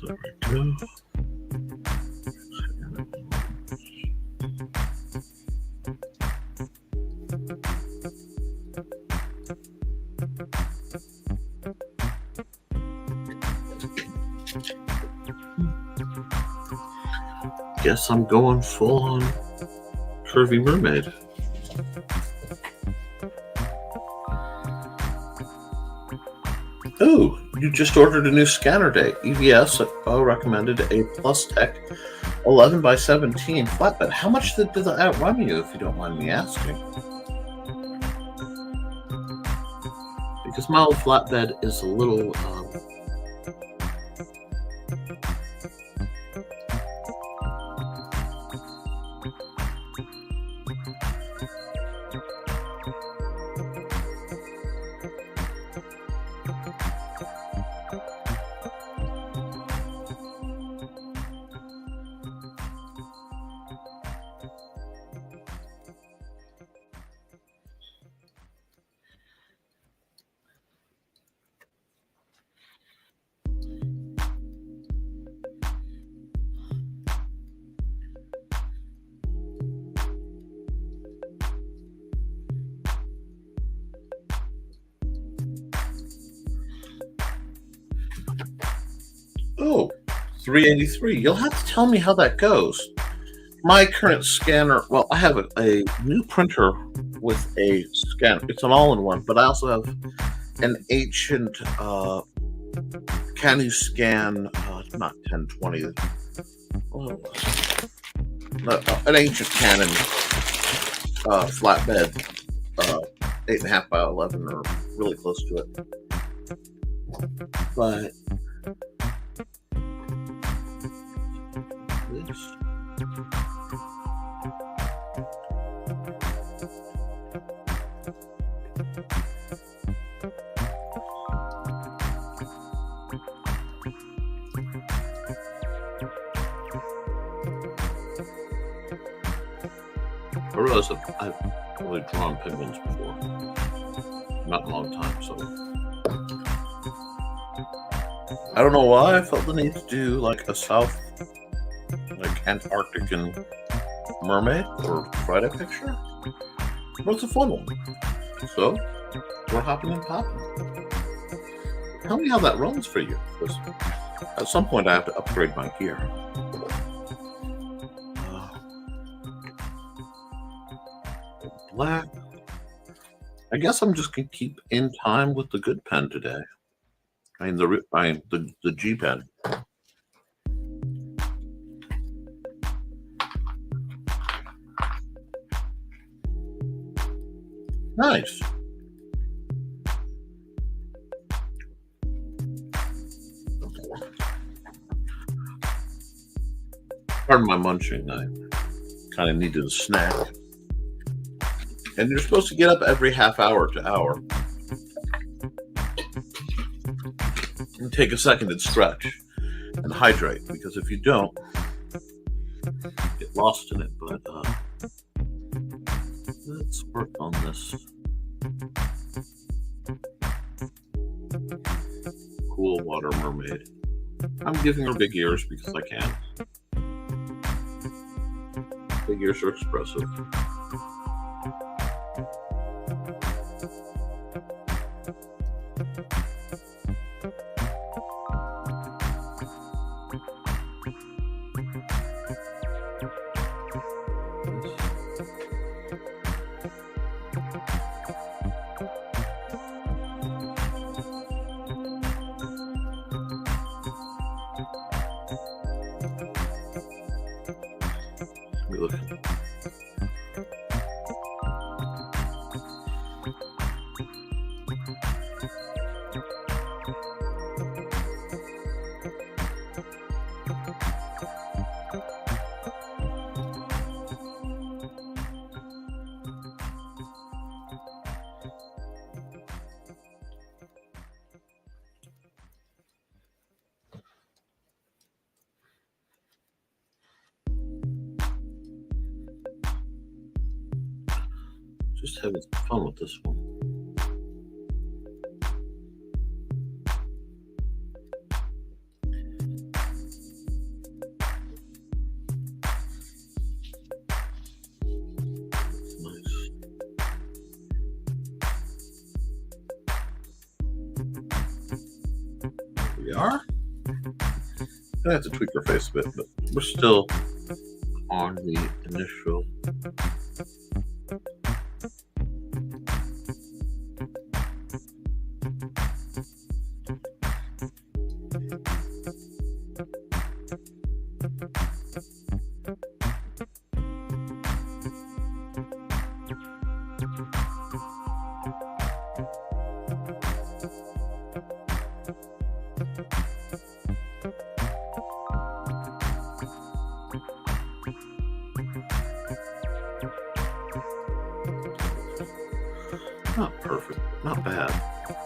There we go. Guess I'm going full on curvy mermaid. Oh, you just ordered a new scanner day. EVS recommended a Plus Tech 11 by 17 flatbed. How much did that run you, if you don't mind me asking? Because my old flatbed is a little Oh, 383. You'll have to tell me how that goes. My current scanner, well, I have a new printer with a scanner. It's an all-in-one, but I also have an ancient Canu Scan, not 1020, an ancient Canon flatbed, 8.5 by 11, or really close to it. But this. I realize I've really drawn penguins before. Not in a long time, so. I don't know why I felt the need to do like a South, like Antarctican mermaid or Friday picture. But it's a fun one. So we're hopping and popping. Tell me how that runs for you, because at some point I have to upgrade my gear. Black. I guess I'm just gonna keep in time with the good pen today. I mean the G pen. Nice. Pardon my munching. I kind of needed a snack. And you're supposed to get up every half hour to hour and take a second and stretch and hydrate, because if you don't, you get lost in it. But let's work on this cool water mermaid. I'm giving her big ears because I can. Big ears are expressive. Look. Just having fun with this one. Nice. Here we are. I have to tweak her face a bit, but we're still on the initial. Not perfect, not bad.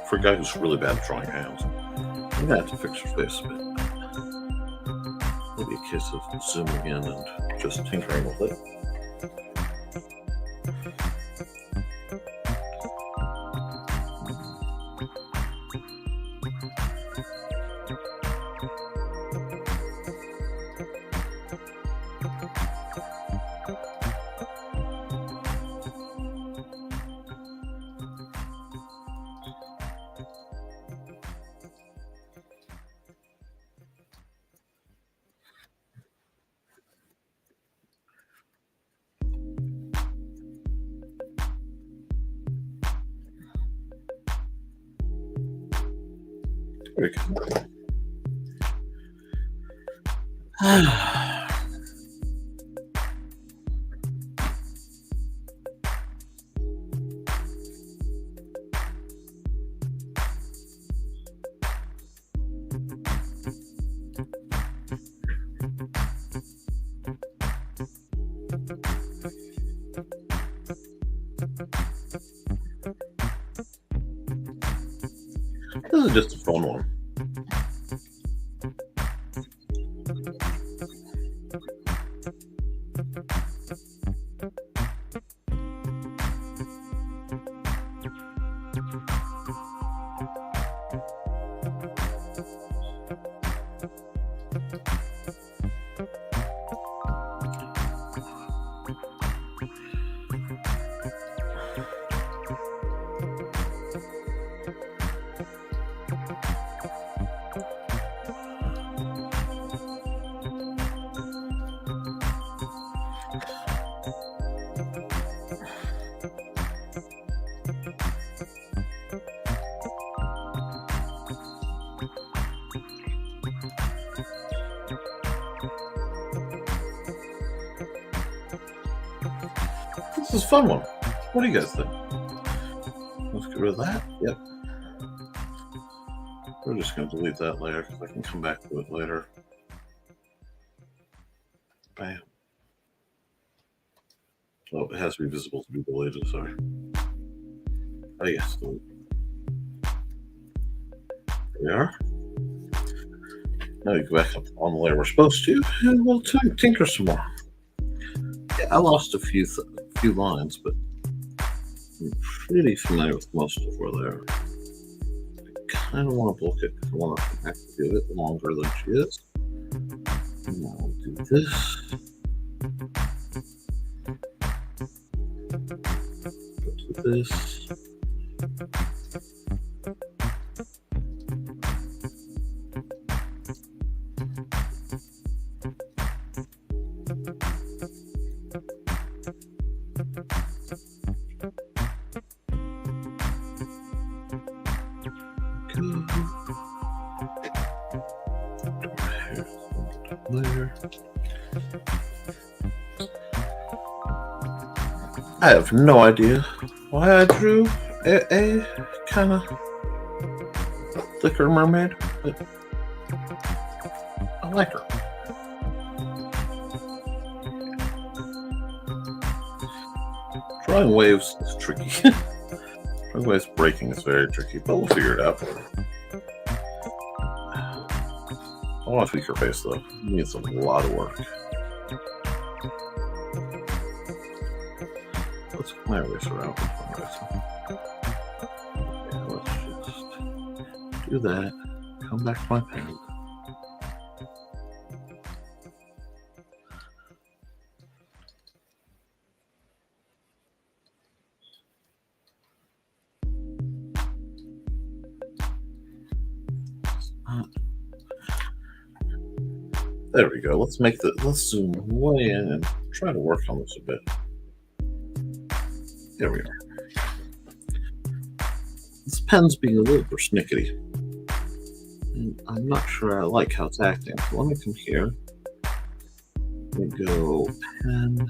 For a guy who's really bad at drawing hands, I'm gonna have to fix her face a bit. Maybe a case of zooming in and just tinkering with it. Very good. This is just a fun one. This is a fun one. What do you guys think? Let's get rid of that. Yep. We're just going to delete that layer because I can come back to it later. Bam. Oh, it has to be visible to be deleted, sorry. Oh, yes, delete. There we are. Now we go back up on the layer we're supposed to, and we'll tinker some more. Yeah, I lost a few lines, but I'm pretty familiar with most of where they are. I kind of want to book it because I want to have to do it longer than she is. And now we'll do this. Go to this. There. I have no idea why I drew a kind of thicker mermaid, but I like her. Drawing waves is tricky. Drawing waves breaking is very tricky, but we'll figure it out. I want to tweak her face though. It needs a lot of work. Let's put my eraser out. Yeah, let's just do that. Come back to my pen. There we go. Let's zoom way in and try to work on this a bit. There we are. This pen's being a little persnickety. And I'm not sure I like how it's acting. So let me come here. Let me go pen.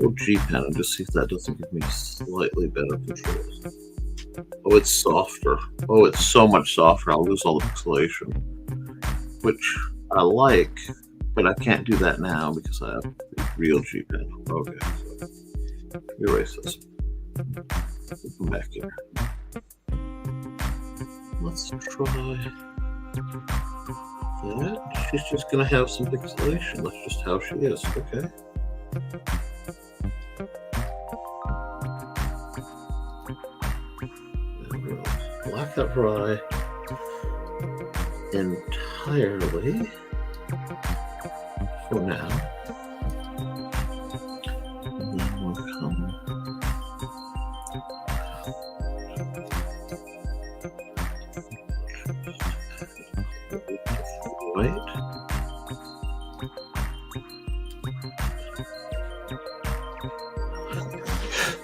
Go G pen and just see if that doesn't give me slightly better controls. Oh, it's softer. Oh, it's so much softer. I'll lose all the pixelation. Which I like, but I can't do that now because I have the real G pen. Okay, so erase this. Come back here. Let's try that. She's just gonna have some pixelation. That's just how she is. Okay. Black that for eye entirely for now. And then we'll come white.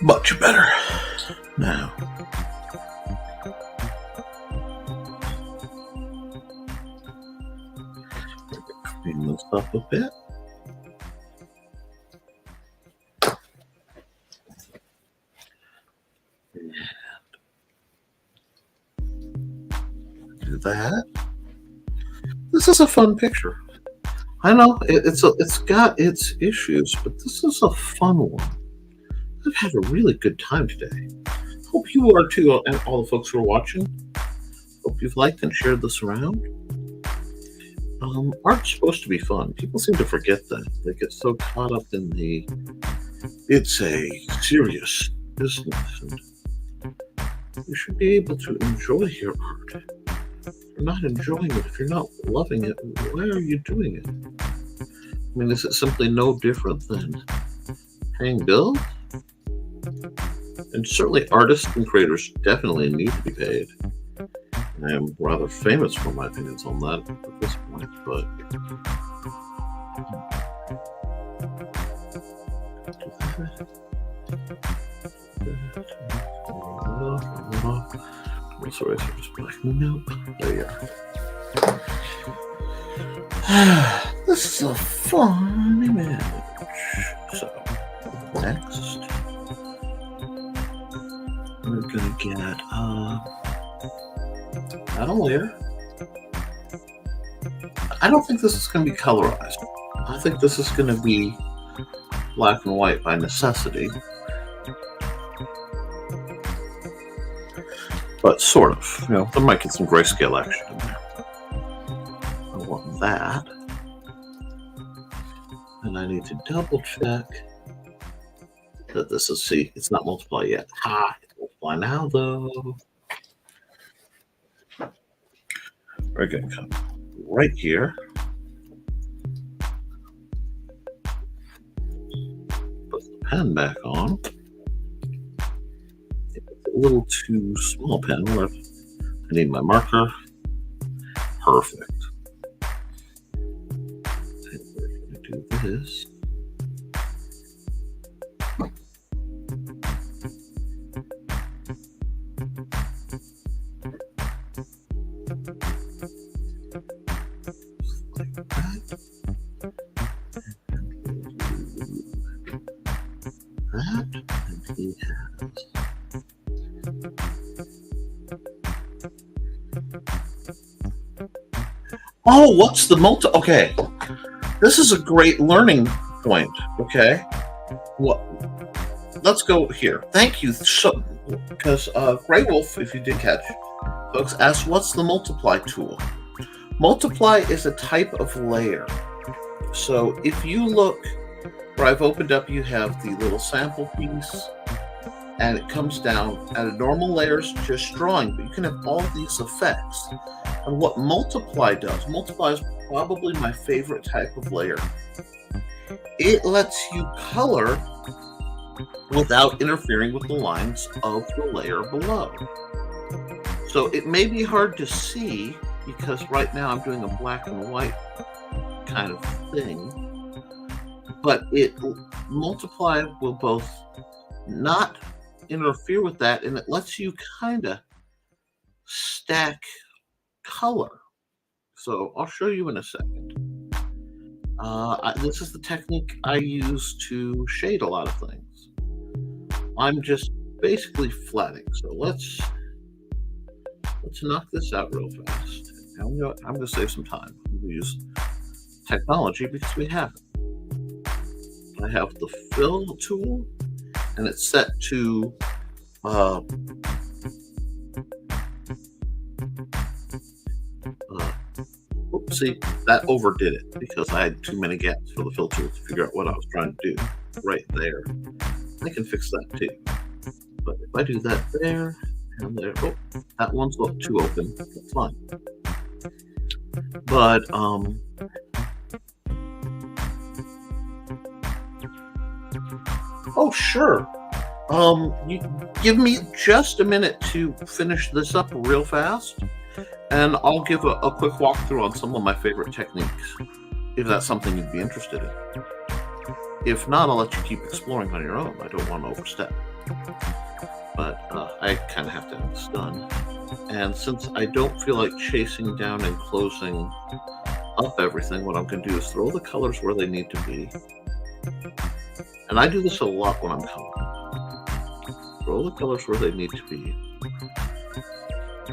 Much better. Now clean this up a bit. Do that. This is a fun picture. I know it's got its issues, but this is a fun one. I've had a really good time today. Hope you are too, and all the folks who are watching. Hope you've liked and shared this around. Art's supposed to be fun. People seem to forget that. They get so caught up in it's a serious business, and you should be able to enjoy your art. If you're not enjoying it, if you're not loving it, why are you doing it? I mean, is it simply no different than paying bills? And certainly artists and creators definitely need to be paid. I am rather famous for my opinions on that at this point, but sorry, so just blacking out. There you are. This is a fun image. So Next, we're going to get add a layer. I don't think this is going to be colorized. I think this is going to be black and white by necessity. But sort of, there might get some grayscale action in there. I want that. And I need to double check that this is, see, it's not multiply yet. Ha, it's multiply now though. We're going to come right here. Put the pen back on. A little too small pen. I need my marker. Perfect. And we're going to do this. Like that. That. And he has. Oh, what's the okay. This is a great learning point. Okay. What? Let's go here. Thank you. So, because Grey Wolf, if you did catch, folks, asked, what's the multiply tool? Multiply is a type of layer. So if you look where I've opened up, you have the little sample piece, and it comes down, and a normal layer is just drawing, but you can have all these effects. And what multiply does, multiply is probably my favorite type of layer. It lets you color without interfering with the lines of the layer below. So it may be hard to see because right now I'm doing a black and white kind of thing, but multiply will both not interfere with that, and it lets you kind of stack color. So I'll show you in a second. This is the technique I use to shade a lot of things. I'm just basically flatting. So let's knock this out real fast. I'm going to save some time. I'm going to use technology because we have it. I have the fill tool, and it's set to see, that overdid it because I had too many gaps for the fill tool to figure out what I was trying to do right there. I can fix that too. But if I do that there and there, oh, that one's too open. That's fine. But oh sure. You give me just a minute to finish this up real fast, and I'll give a quick walkthrough on some of my favorite techniques, if that's something you'd be interested in. If not, I'll let you keep exploring on your own. I don't want to overstep. But I kind of have to have this done. And since I don't feel like chasing down and closing up everything, what I'm going to do is throw the colors where they need to be. And I do this a lot when I'm coloring. Throw the colors where they need to be.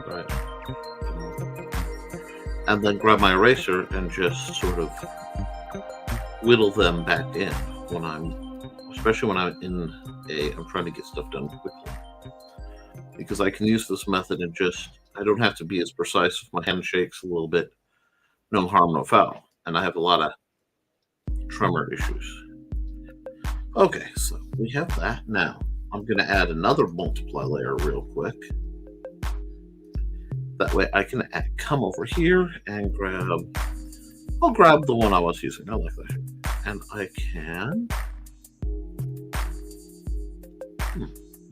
Right. And then grab my eraser and just sort of whittle them back in especially when I'm trying to get stuff done quickly. Because I can use this method and I don't have to be as precise if my hand shakes a little bit. No harm, no foul. And I have a lot of tremor issues. Okay, so we have that. Now, I'm going to add another multiply layer real quick. That way I can come over here and I'll grab the one I was using. I like that. And I can,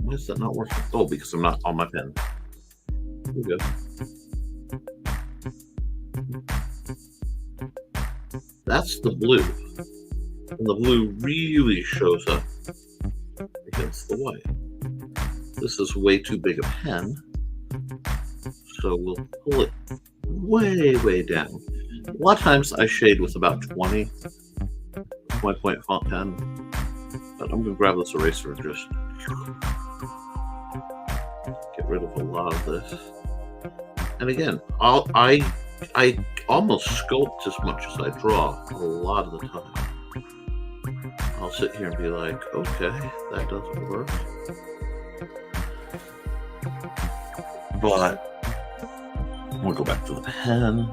why is that not working? Oh, because I'm not on my pen. Here we go. That's the blue. And the blue really shows up against the white. This is way too big a pen. So we'll pull it way, way down. A lot of times I shade with about 20 my point font pen. But I'm going to grab this eraser and just get rid of a lot of this. And again, I almost sculpt as much as I draw a lot of the time. I'll sit here and be like, okay, that doesn't work. But we'll go back to the pen.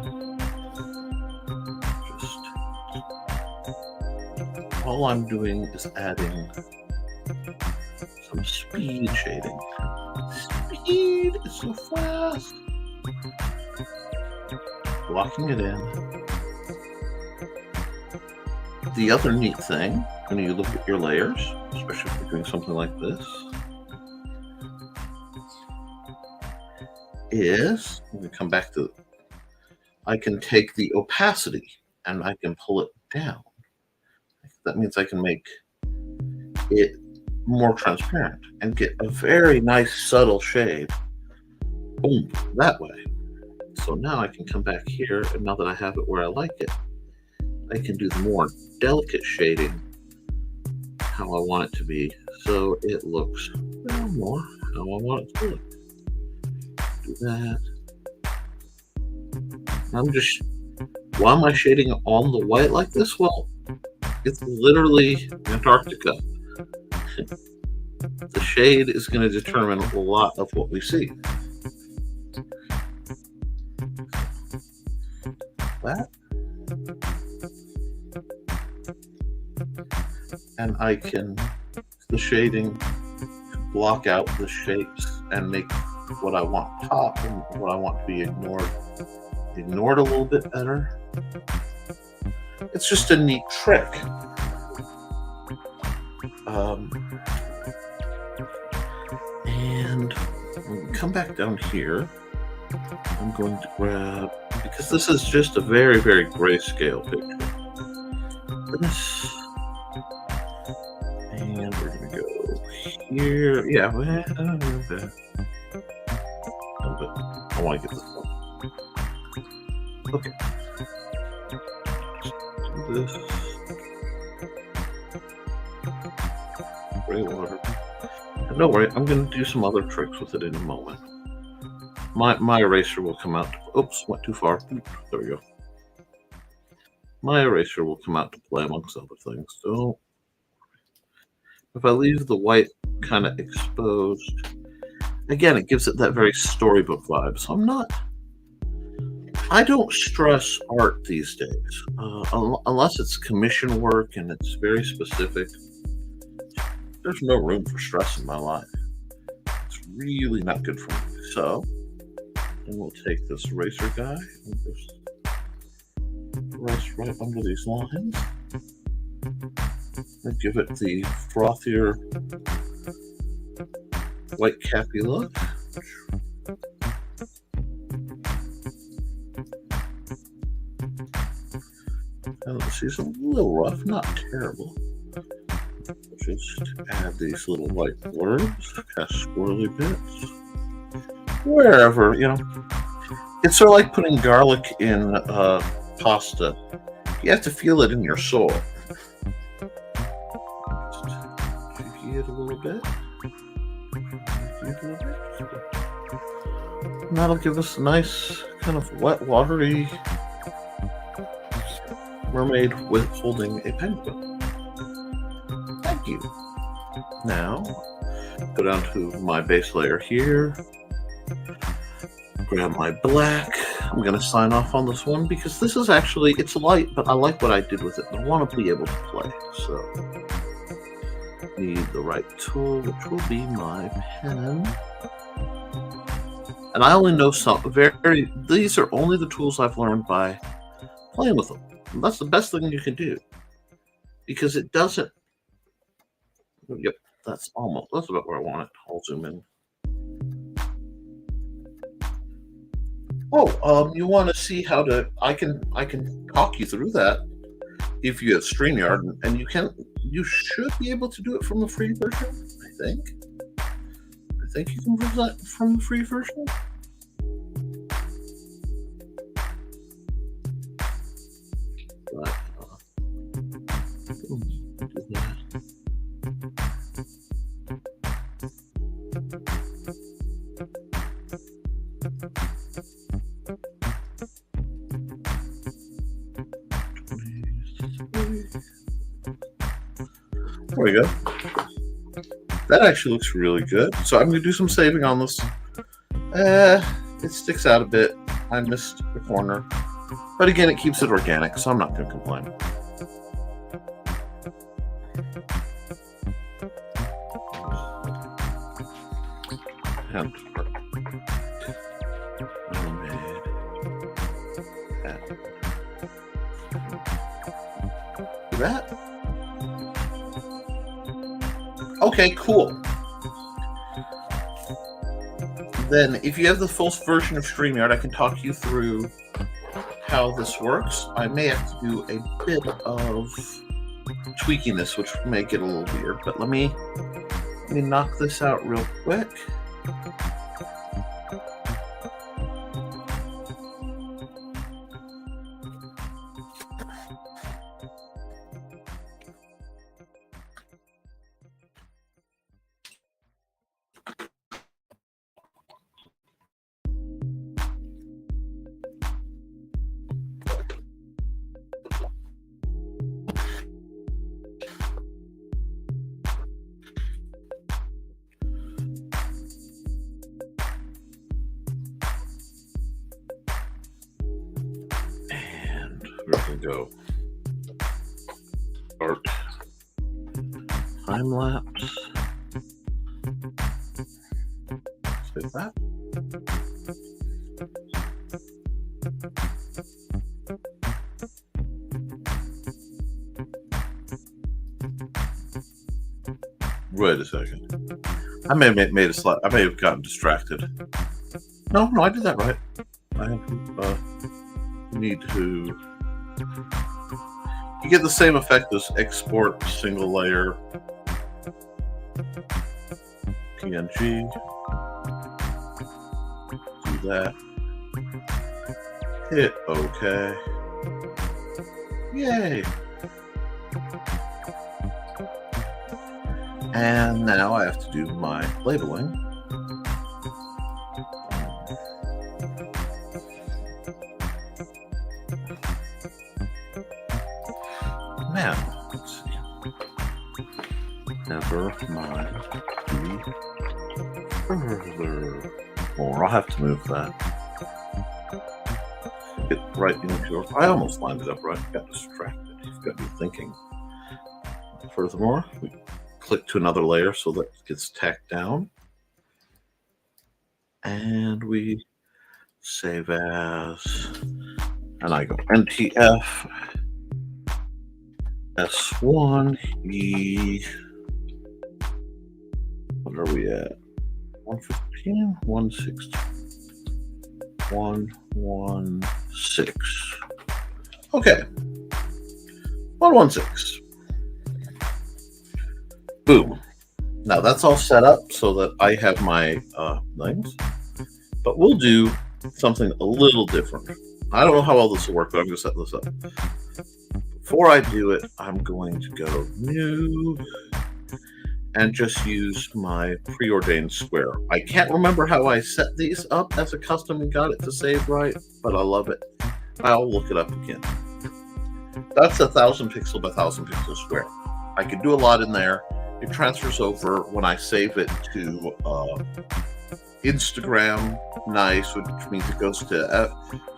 Just all I'm doing is adding some speed shading. Speed is so fast. Blocking it in. The other neat thing when you look at your layers, especially if you're doing something like this, is, I'm going to come back to, I can take the opacity and I can pull it down. That means I can make it more transparent and get a very nice subtle shade. Boom, that way. So now I can come back here, and now that I have it where I like it, I can do the more delicate shading how I want it to be, so it looks more how I want it to look. Do that. Why am I shading on the white like this? Well, it's literally Antarctica. The shade is going to determine a lot of what we see. That. And I can, the shading, block out the shapes and make what I want top and what I want to be ignored a little bit better. It's just a neat trick. And come back down here. I'm going to grab, because this is just a very, very grayscale picture. This, and we're going to go here. Yeah, I want to get this one. Okay. Do this. Gray water. And don't worry, I'm going to do some other tricks with it in a moment. My eraser will come out. Oops, went too far. There we go. My eraser will come out to play amongst other things. So if I leave the white kind of exposed, again, it gives it that very storybook vibe. So I don't stress art these days, unless it's commission work and it's very specific. There's no room for stress in my life. It's really not good for me. So, and we'll take this eraser guy and just erase right under these lines and give it the frothier white cappy look. And this is a little rough, not terrible. Just add these little white blurbs, kind of squirrely bits. Wherever, it's sort of like putting garlic in pasta. You have to feel it in your soul. Just jiggy it a little bit. And that'll give us a nice kind of wet, watery mermaid with holding a penguin. Thank you. Now, go down to my base layer here. Grab my black. I'm going to sign off on this one because this is actually, it's light, but I like what I did with it. I want to be able to play. So, need the right tool, which will be my pen. And I only know some these are only the tools I've learned by playing with them. And that's the best thing you can do. Because it doesn't, yep, that's about where I want it. I'll zoom in. Oh, you want to see how to? I can talk you through that if you have StreamYard, and you should be able to do it from the free version. I think you can do that from the free version. But, do that. we go. That actually looks really good. So I'm going to do some saving on this. It sticks out a bit. I missed the corner. But again, it keeps it organic, so I'm not going to complain. And that. Okay, cool. Then, if you have the full version of StreamYard, I can talk you through how this works. I may have to do a bit of tweaking this, which may get a little weird, but let me knock this out real quick. We're going to go start time lapse. Save that. Wait a second. I may have made a slide. I may have gotten distracted. No, I did that right. I need to. You get the same effect as export single layer PNG. Do that. Hit OK. Yay! And now I have to do my labeling. Now, let's see. Never mind. Further. Or I'll have to move that. Get right into your. I almost lined it up right. Got distracted. You've got me thinking. Furthermore, we click to another layer so that it gets tacked down. And we save as. And I go NTF. S1 E. What are we at? 115, 160, 116. Okay. 116. Boom. Now that's all set up so that I have my things. But we'll do something a little different. I don't know how well this will work, but I'm going to set this up. Before I do it, I'm going to go new and just use my preordained square. I can't remember how I set these up as a custom and got it to save right, but I love it. I'll look it up again. That's 1,000 pixel by 1,000 pixel square. I can do a lot in there. It transfers over when I save it to Instagram, nice, which means it goes to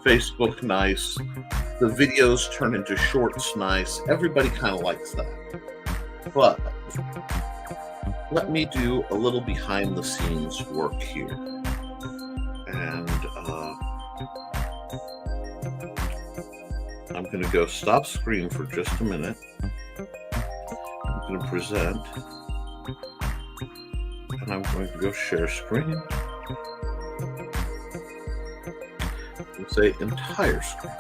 Facebook, nice. The videos turn into shorts, nice. Everybody kind of likes that. But let me do a little behind the scenes work here. And I'm going to go stop screen for just a minute. I'm going to present. And I'm going to go share screen. And say entire screen.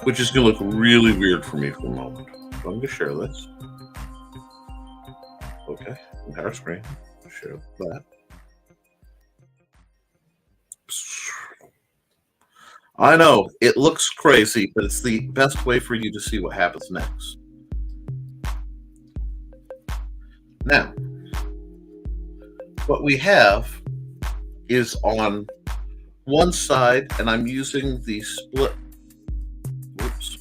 Which is going to look really weird for me for a moment. So I'm going to share this. Okay, entire screen. Share that. I know, it looks crazy, but it's the best way for you to see what happens next. Now, what we have is on one side, and I'm using the split. Whoops.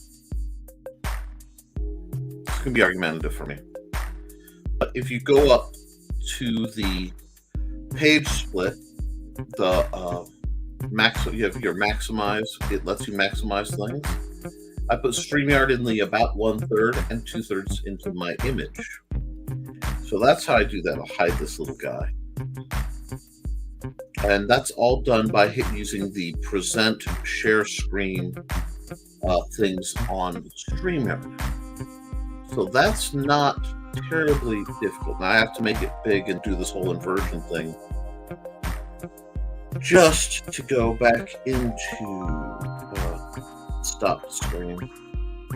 It's going to be argumentative for me. If you go up to the page split, the you have your maximize. It lets you maximize things. I put StreamYard in the about 1/3 and 2/3 into my image. So that's how I do that. I'll hide this little guy. And that's all done by using the present share screen things on StreamYard. So that's not terribly difficult. Now I have to make it big and do this whole inversion thing just to go back into stop the screen,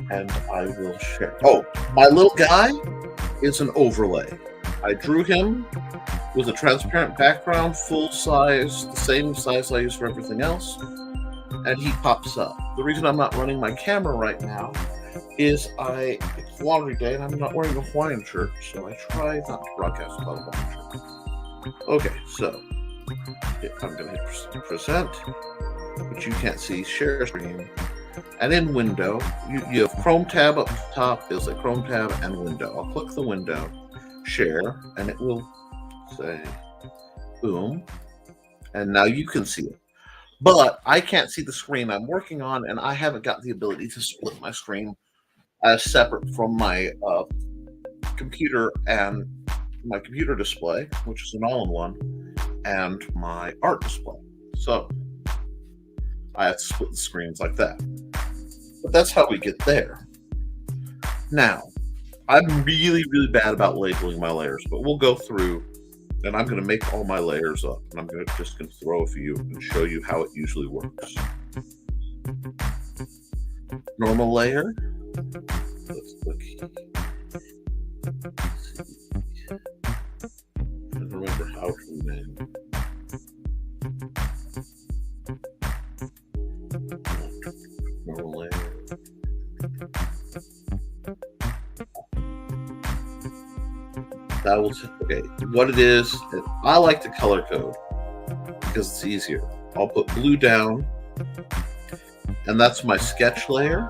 and I will share. Oh, my little guy is an overlay. I drew him with a transparent background, full size, the same size I use for everything else, and he pops up. The reason I'm not running my camera right now is it's laundry day and I'm not wearing a Hawaiian shirt, so I try not to broadcast without a Hawaiian shirt. Okay, so I'm going to hit present, which you can't see, share screen, and in window, you have Chrome tab up top. There's a Chrome tab and window. I'll click the window, share, and it will say boom, and now you can see it. But I can't see the screen I'm working on, and I haven't got the ability to split my screen as separate from my computer and my computer display, which is an all-in-one, and my art display. So I have to split the screens like that. But that's how we get there. Now, I'm really, really bad about labeling my layers, but we'll go through, and I'm going to make all my layers up, and I'm just going to throw a few and show you how it usually works. Normal layer. Let's click here. I don't remember how to name. Normal layer. That will okay. What it is, I like to color code because it's easier. I'll put blue down, and that's my sketch layer.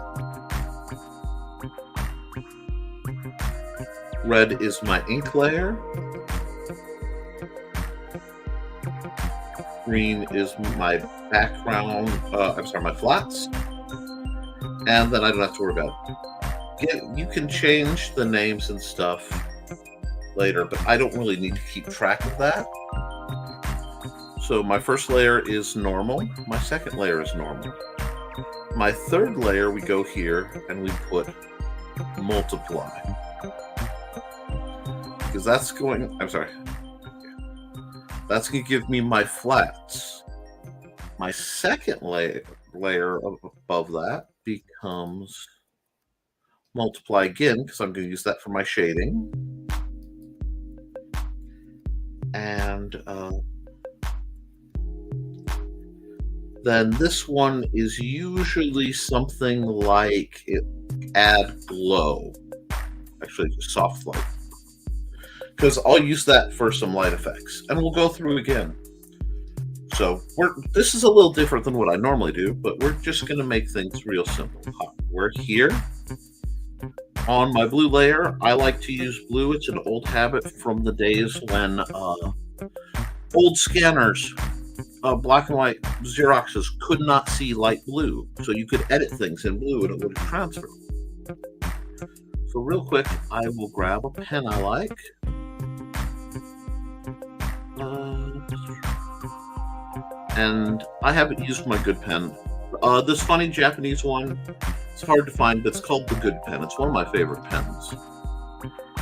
Red is my ink layer. Green is my background, my flats. And then I don't have to worry about it. You can change the names and stuff later, but I don't really need to keep track of that. So my first layer is normal. My second layer is normal. My third layer, we go here and we put multiply. Because that's going to give me my flats. My second layer above that becomes multiply again, because I'm going to use that for my shading. And then this one is usually something like add glow. Actually, soft light. Because I'll use that for some light effects. And we'll go through again. So this is a little different than what I normally do, but we're just going to make things real simple. We're here. On my blue layer, I like to use blue. It's an old habit from the days when old scanners, black and white Xeroxes, could not see light blue. So you could edit things in blue and it would transfer. So real quick, I will grab a pen I like. And I haven't used my good pen. This funny Japanese one, it's hard to find, but it's called the Good Pen. It's one of my favorite pens.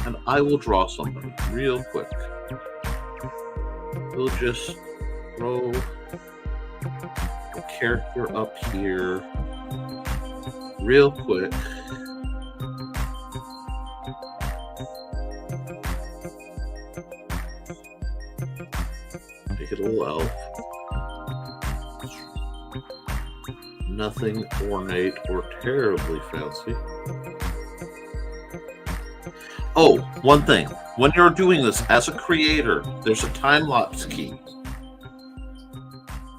And I will draw somebody real quick. We'll just throw a character up here real quick. Make it a little elf. Nothing ornate or terribly fancy. Oh, one thing. When you're doing this as a creator, there's a time-lapse key.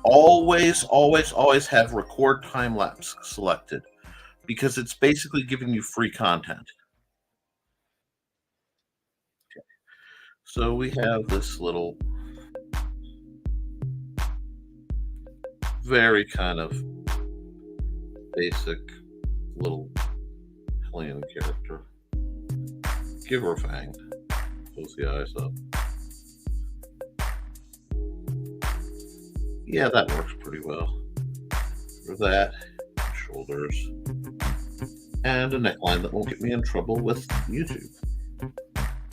Always, always, always have record time-lapse selected because it's basically giving you free content. So we have this little, very kind of basic little alien character. Give her a fang. Close the eyes up. Yeah, that works pretty well. For that, shoulders, and a neckline that won't get me in trouble with YouTube.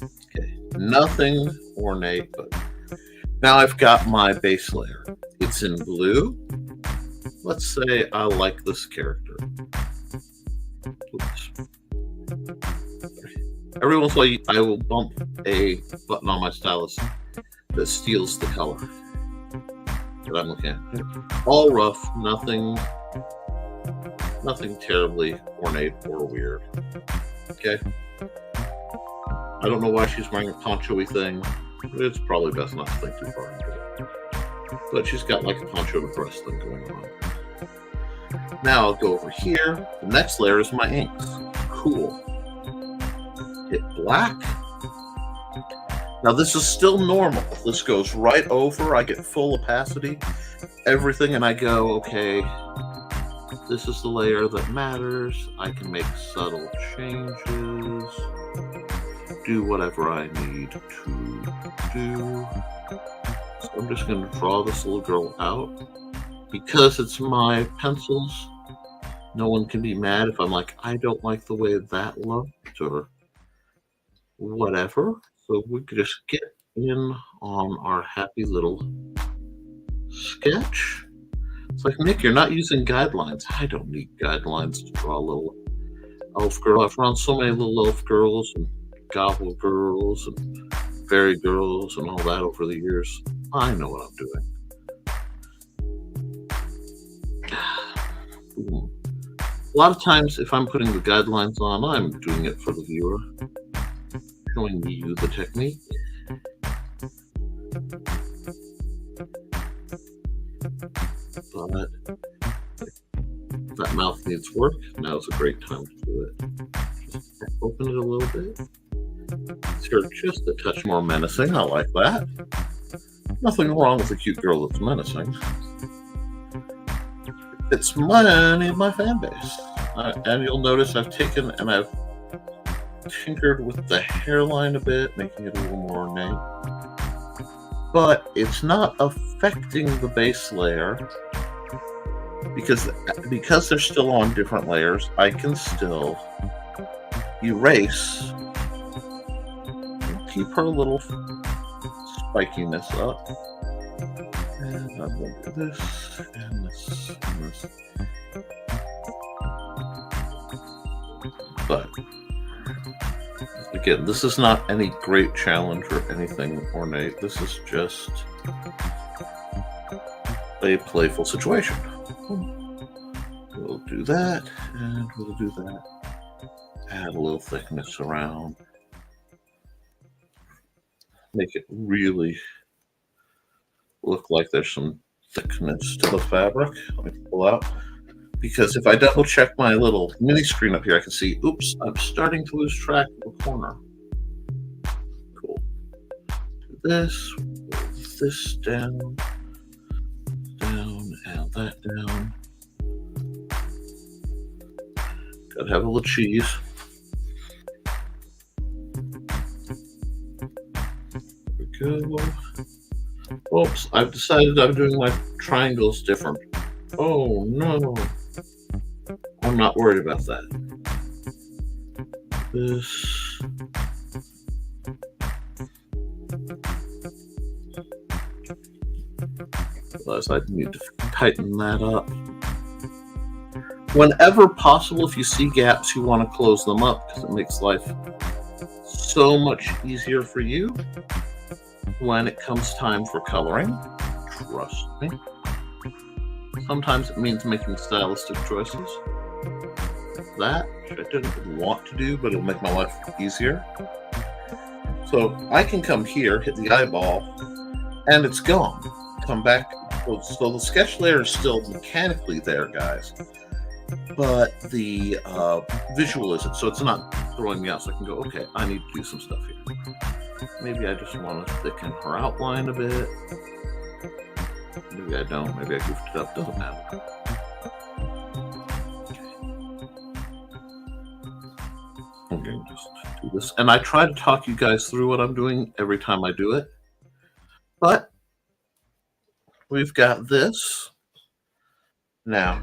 Okay, nothing ornate, but now I've got my base layer. It's in blue. Let's say I like this character. Oops. Every once in a while, I will bump a button on my stylus that steals the color that I'm looking at. All rough, nothing terribly ornate or weird. Okay. I don't know why she's wearing a poncho-y thing. It's probably best not to think too far into it. But she's got like a poncho dress thing going on. Now I'll go over here. The next layer is my inks. Cool. Hit black. Now this is still normal. This goes right over. I get full opacity, everything, and I go, okay, this is the layer that matters. I can make subtle changes, do whatever I need to do. So I'm just going to draw this little girl out. Because it's my pencils, no one can be mad if I'm like, I don't like the way that looked, or whatever. So we could just get in on our happy little sketch. It's like, Nick, you're not using guidelines. I don't need guidelines to draw a little elf girl. I've drawn so many little elf girls and gobble girls and fairy girls and all that over the years. I know what I'm doing. A lot of times, if I'm putting the guidelines on, I'm doing it for the viewer, showing you the technique. But if that mouth needs work, now's a great time to do it. Just open it a little bit. It's here just a touch more menacing. I like that. Nothing wrong with a cute girl that's menacing. It's my fan base. And you'll notice I've taken and I've tinkered with the hairline a bit, making it a little more ornate. But it's not affecting the base layer because they're still on different layers. I can still erase and keep her little spikiness up. And I'm going to do this and this and this. But again, this is not any great challenge or anything ornate. This is just a playful situation. We'll do that, and we'll do that. Add a little thickness around. Make it really look like there's some thickness to the fabric. Let me pull out. Because if I double check my little mini screen up here, I can see, oops, I'm starting to lose track of the corner. Cool. Do this, move this down, and that down. Gotta have a little cheese. There we go. Oops, I've decided I'm doing my triangles different. Oh no. I'm not worried about that. This. Realize I need to tighten that up. Whenever possible, if you see gaps, you want to close them up because it makes life so much easier for you when it comes time for coloring. Trust me. Sometimes it means making stylistic choices. That, which I didn't want to do, but it'll make my life easier. So I can come here, hit the eyeball, and it's gone. Come back. So the sketch layer is still mechanically there, guys. But the visual isn't. So it's not throwing me out. So I can go, okay, I need to do some stuff here. Maybe I just want to thicken her outline a bit. Maybe I don't. Maybe I goofed it up. Doesn't matter. Okay, just do this. And I try to talk you guys through what I'm doing every time I do it. But we've got this. Now,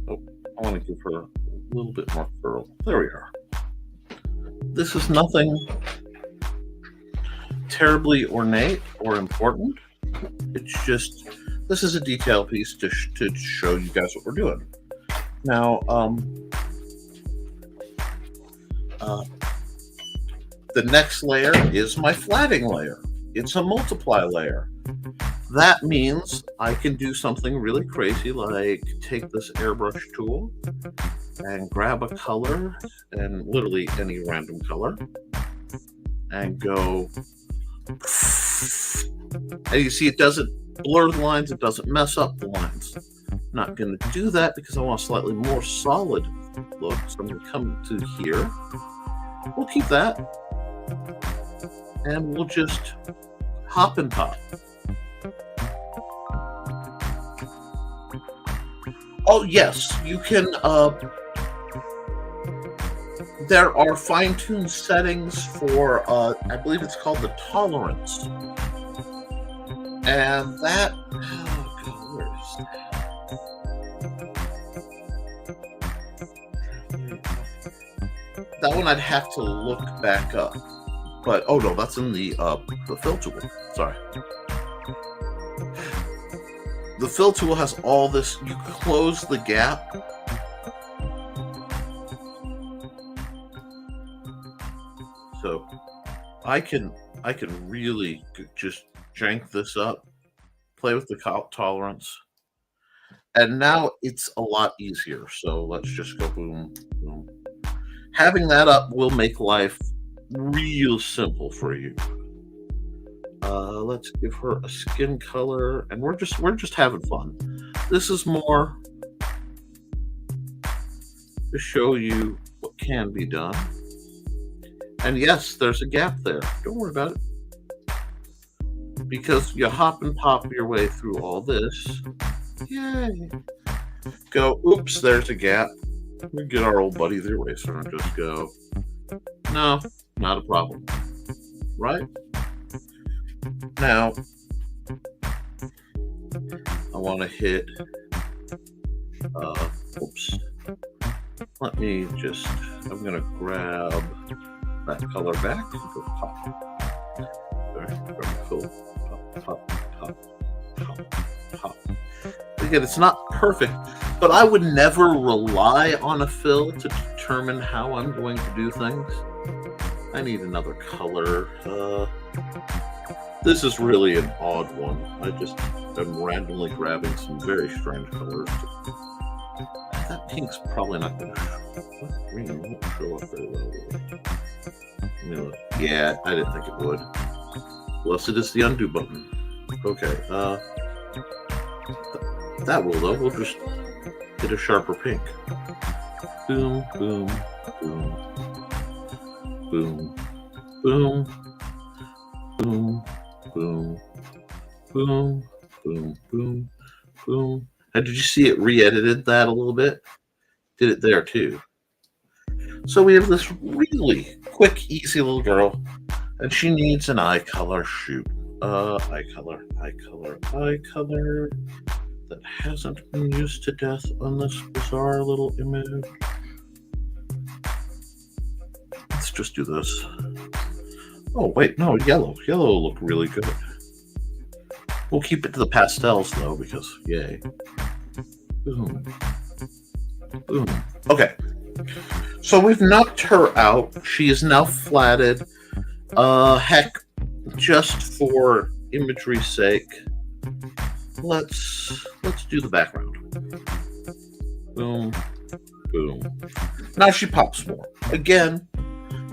I want to give her a little bit more curl. There we are. This is nothing terribly ornate or important. It's just, this is a detail piece to show you guys what we're doing. Now, the next layer is my flatting layer. It's a multiply layer. That means I can do something really crazy, like take this airbrush tool and grab a color, and literally any random color, and go, and you see it doesn't blur the lines, it doesn't mess up the lines. I'm not going to do that because I want a slightly more solid look, so I'm going to come to here. We'll keep that, and we'll just hop and pop. Oh yes, you can, there are fine-tuned settings for, I believe it's called the tolerance. And that, oh God, where is that? That one I'd have to look back up. But, oh no, that's in the fill tool, sorry. The fill tool has all this, you close the gap. So I can really just jank this up, play with the tolerance, and now it's a lot easier. So let's just go boom, boom. Having that up will make life real simple for you. Let's give her a skin color, and we're just having fun. This is more to show you what can be done. And yes, there's a gap there. Don't worry about it, because you hop and pop your way through all this. Yay! Go, oops, there's a gap. We get our old buddy the eraser and just go, no, not a problem. Right? Now, I want to hit, oops. Let me just, I'm going to grab that color back and go pop. Very cool. Pop, pop, pop, pop. Again, it's not perfect, but I would never rely on a fill to determine how I'm going to do things. I need another color. This is really an odd one. I just am randomly grabbing some very strange colors. That pink's probably not going to show. Green won't show up very well. Yeah, I didn't think it would. Unless it is the undo button. Okay, that will though. We'll just get a sharper pink. Boom, boom, boom, boom, boom, boom, boom, boom, boom, boom, boom. And did you see it re-edited that a little bit? Did it there too. So we have this really quick, easy little girl, and she needs an eye color. Shoot. Eye color that hasn't been used to death on this bizarre little image. Let's just do this. Oh, wait, no, yellow. Yellow will look really good. We'll keep it to the pastels, though, because, yay. Boom. Boom. Okay. So we've knocked her out. She is now flatted. Heck, just for imagery's sake, let's do the background. Boom. Boom. Now she pops more. Again,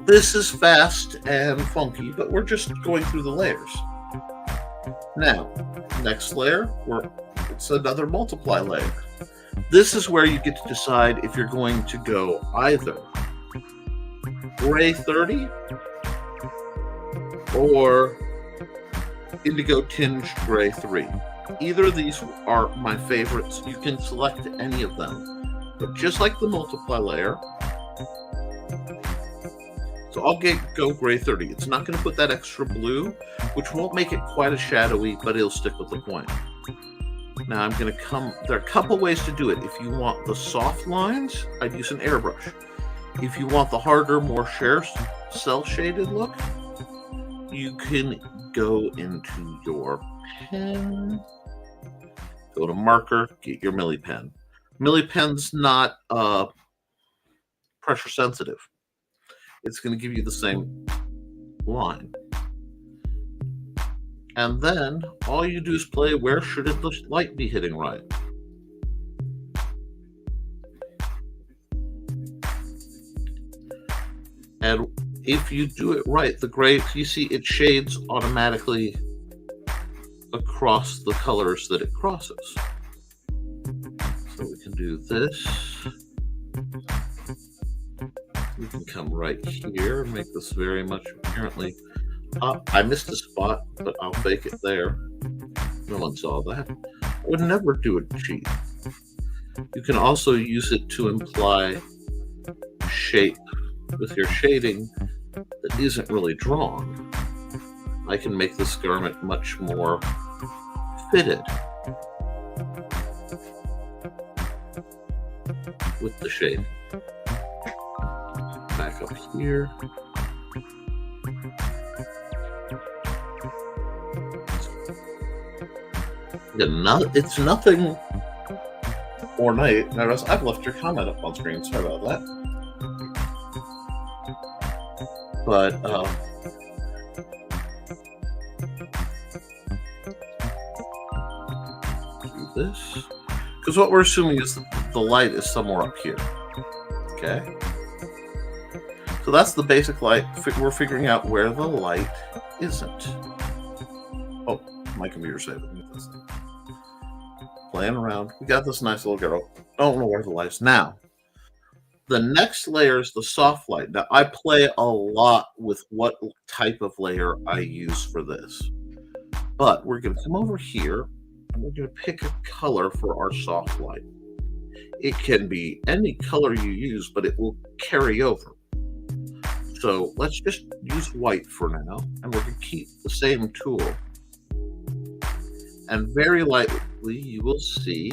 this is fast and funky, but we're just going through the layers. Now, next layer, it's another multiply layer. This is where you get to decide if you're going to go either gray 30 or Indigo Tinged Gray 3. Either of these are my favorites. You can select any of them. But just like the multiply layer, so I'll go Gray 30. It's not going to put that extra blue, which won't make it quite as shadowy, but it'll stick with the point. Now I'm going to there are a couple ways to do it. If you want the soft lines, I'd use an airbrush. If you want the harder, more cell shaded look, you can go into your pen, go to marker, get your Milli pen. Milli pen's not pressure sensitive. It's going to give you the same line. And then all you do is play where should the light be hitting right. And if you do it right, the gray, you see it shades automatically across the colors that it crosses. So we can do this. We can come right here and make this very much apparently up. I missed a spot, but I'll fake it there. No one saw that. I would never do a cheat. You can also use it to imply shape with your shading that isn't really drawn. I can make this garment much more fitted with the shade. Back up here. It's nothing ornate. Notice I've left your comment up on screen. Sorry about that. But do this, because what we're assuming is that the light is somewhere up here. Okay. So that's the basic light. We're figuring out where the light isn't. Oh, my computer saved it. Playing around. We got this nice little girl. Don't know where the light's now. The next layer is the soft light. Now, I play a lot with what type of layer I use for this. But we're going to come over here and we're going to pick a color for our soft light. It can be any color you use, but it will carry over. So let's just use white for now, and we're going to keep the same tool. And very lightly, you will see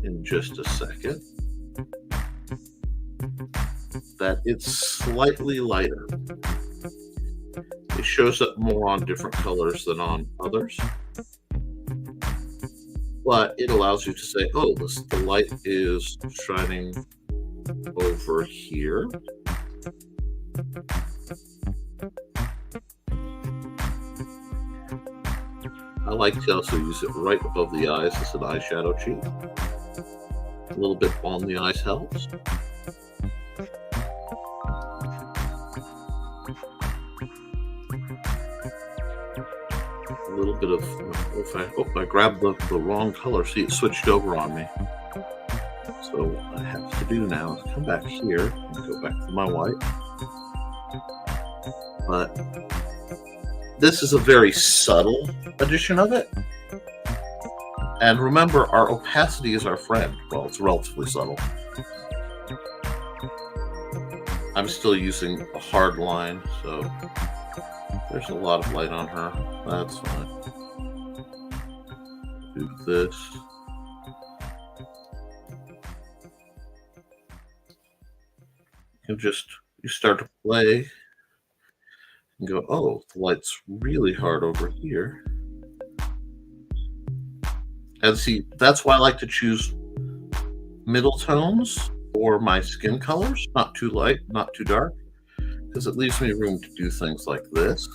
in just a second that it's slightly lighter. It shows up more on different colors than on others. But it allows you to say, oh, the light is shining over here. I like to also use it right above the eyes as an eyeshadow cheat. A little bit on the eyes helps. A little bit of, I grabbed the wrong color. See, it switched over on me. So what I have to do now is come back here and go back to my white. But this is a very subtle edition of it. And remember, our opacity is our friend. Well, it's relatively subtle. I'm still using a hard line, so there's a lot of light on her. That's fine. Do this. You start to play and go, oh, the light's really hard over here. And see, that's why I like to choose middle tones for my skin colors. Not too light, not too dark, because it leaves me room to do things like this.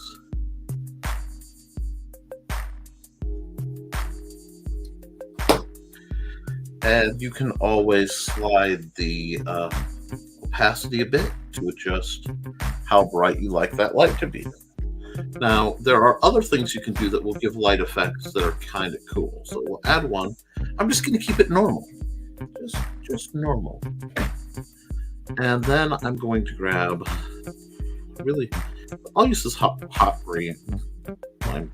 And you can always slide the opacity a bit to adjust how bright you like that light to be. Now, there are other things you can do that will give light effects that are kind of cool. So we'll add one. I'm just going to keep it normal. Just normal. And then I'm going to grab, really, I'll use this hot green line.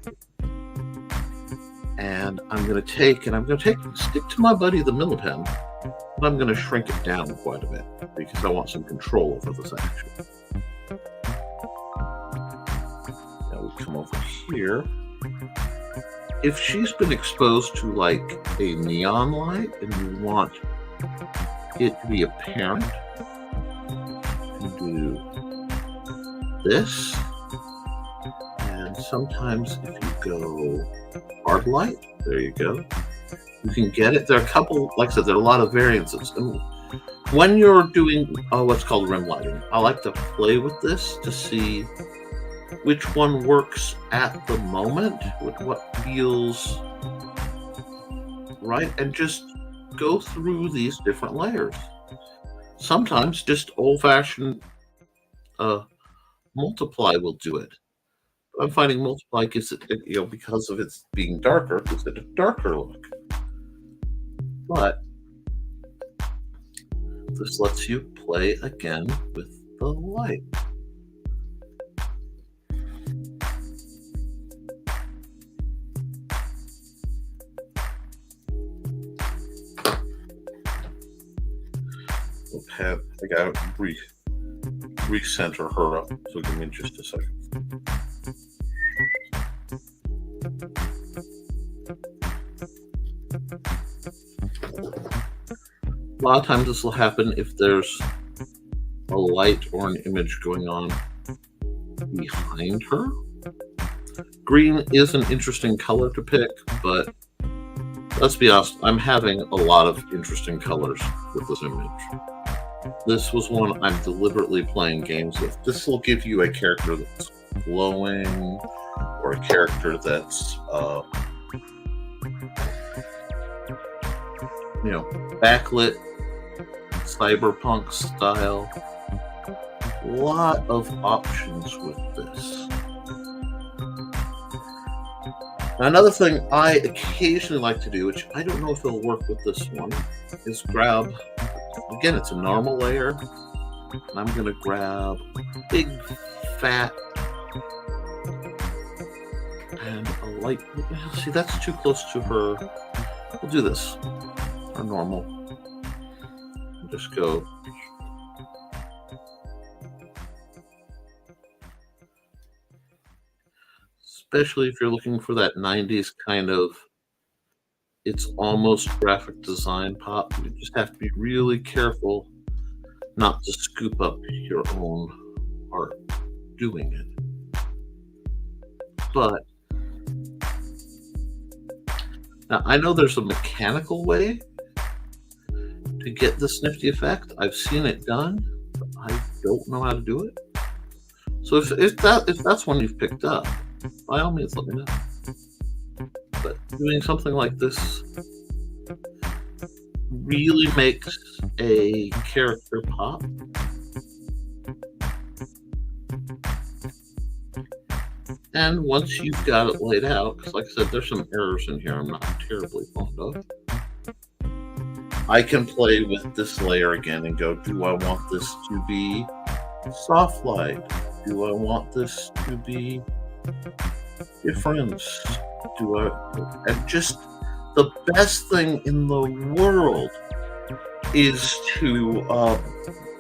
And I'm going to stick to my buddy the middle pen, but I'm going to shrink it down quite a bit because I want some control over this action. Now we come over here. If she's been exposed to like a neon light and you want it to be apparent, you do this. And sometimes if you go hard light, there you go. You can get it. There are a couple, like I said, there are a lot of variances. And when you're doing what's called rim lighting, I like to play with this to see which one works at the moment with what feels right, and just go through these different layers. Sometimes just old-fashioned multiply will do it. I'm finding multiply gives it, because of its being darker, gives it a darker look. But this lets you play again with the light. I gotta recenter her up, so give me just a second. A lot of times this will happen if there's a light or an image going on behind her. Green is an interesting color to pick, but let's be honest, I'm having a lot of interesting colors with this image. This was one I'm deliberately playing games with. This will give you a character that's glowing, or a character that's backlit, cyberpunk style. A lot of options with this. Now, another thing I occasionally like to do, which I don't know if it'll work with this one, is grab, again, it's a normal layer, and I'm going to grab big, fat, and a light. See, that's too close to her. We'll do this, our normal. Just go. Especially if you're looking for that 90s kind of, it's almost graphic design pop. You just have to be really careful not to scoop up your own art doing it. But now I know there's a mechanical way to get this nifty effect. I've seen it done, but I don't know how to do it. So if that's one you've picked up, by all means, let me know. But doing something like this really makes a character pop. And once you've got it laid out, because like I said, there's some errors in here I'm not terribly fond of, I can play with this layer again and go, do I want this to be soft light? Do I want this to be difference? And just the best thing in the world is to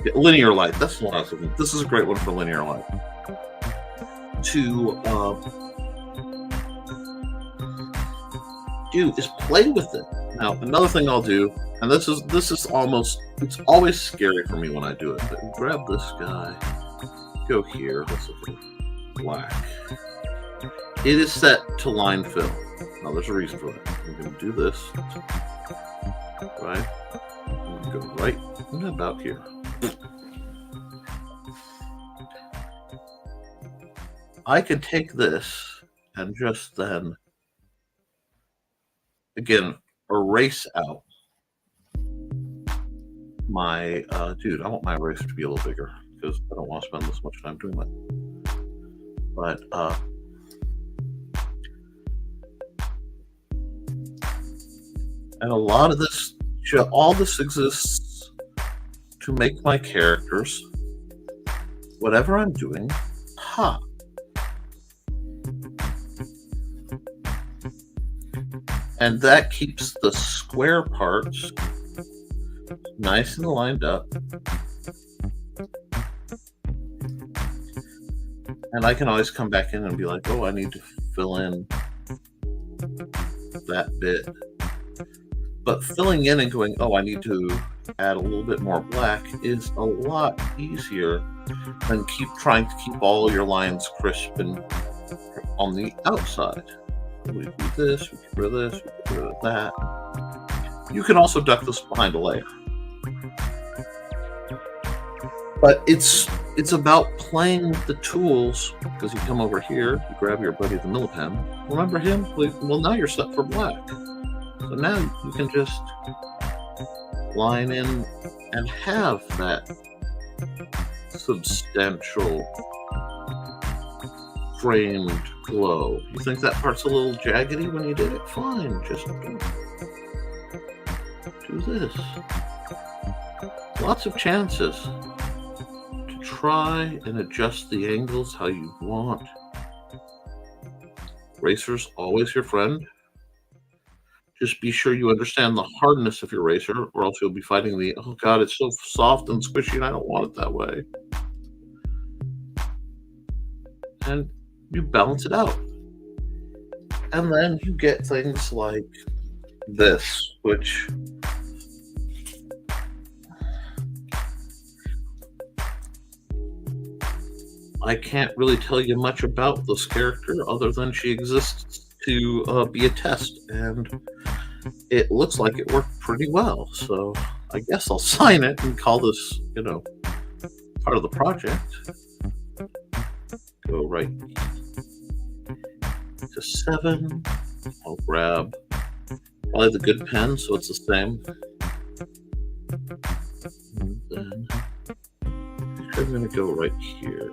get linear light. That's the one I was looking. This is a great one for linear light. To do is play with it. Now, another thing I'll do, and this is almost, it's always scary for me when I do it, but grab this guy, go here, let's look at black. It is set to line fill. Now, there's a reason for that. I'm going to do this, right? I'm going to go right about here. I could take this and just then, again, erase out my, dude, I want my eraser to be a little bigger because I don't want to spend this much time doing that. But, and a lot of this, all this exists to make my characters, whatever I'm doing, top. And that keeps the square parts nice and lined up. And I can always come back in and be like, oh, I need to fill in that bit. But filling in and going, oh, I need to add a little bit more black is a lot easier than trying to keep all your lines crisp and on the outside. We do this, we get rid of this, we get rid of that. You can also duck this behind a layer. But it's about playing the tools, because you come over here, you grab your buddy the Millipen. Remember him? Well, now you're set for black. So now you can just line in and have that substantial framed glow. You think that part's a little jaggedy when you did it? Fine, just do this. Lots of chances to try and adjust the angles how you want. Racer's always your friend. Just be sure you understand the hardness of your racer, or else you'll be fighting the, oh God, it's so soft and squishy and I don't want it that way. And you balance it out. And then you get things like this, which I can't really tell you much about this character other than she exists to be a test, and it looks like it worked pretty well. So I guess I'll sign it and call this, part of the project. Go right to 7. I'll grab probably the good pen, so it's the same. And then I'm going to go right here.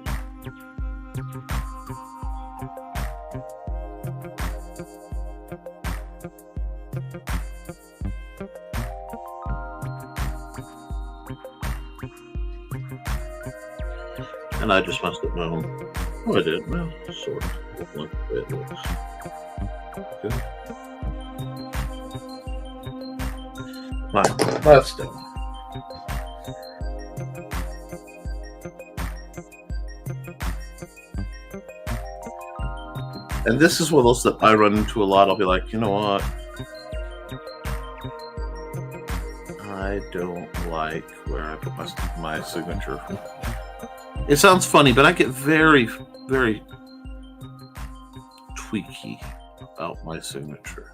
And I just messed up my own. Oh, I did. Well, sort of. It looks the way it looks. Okay. Fine. That's done. And this is one of those that I run into a lot. I'll be like, you know what? I don't like where I put my signature. It sounds funny, but I get very, very tweaky about my signature.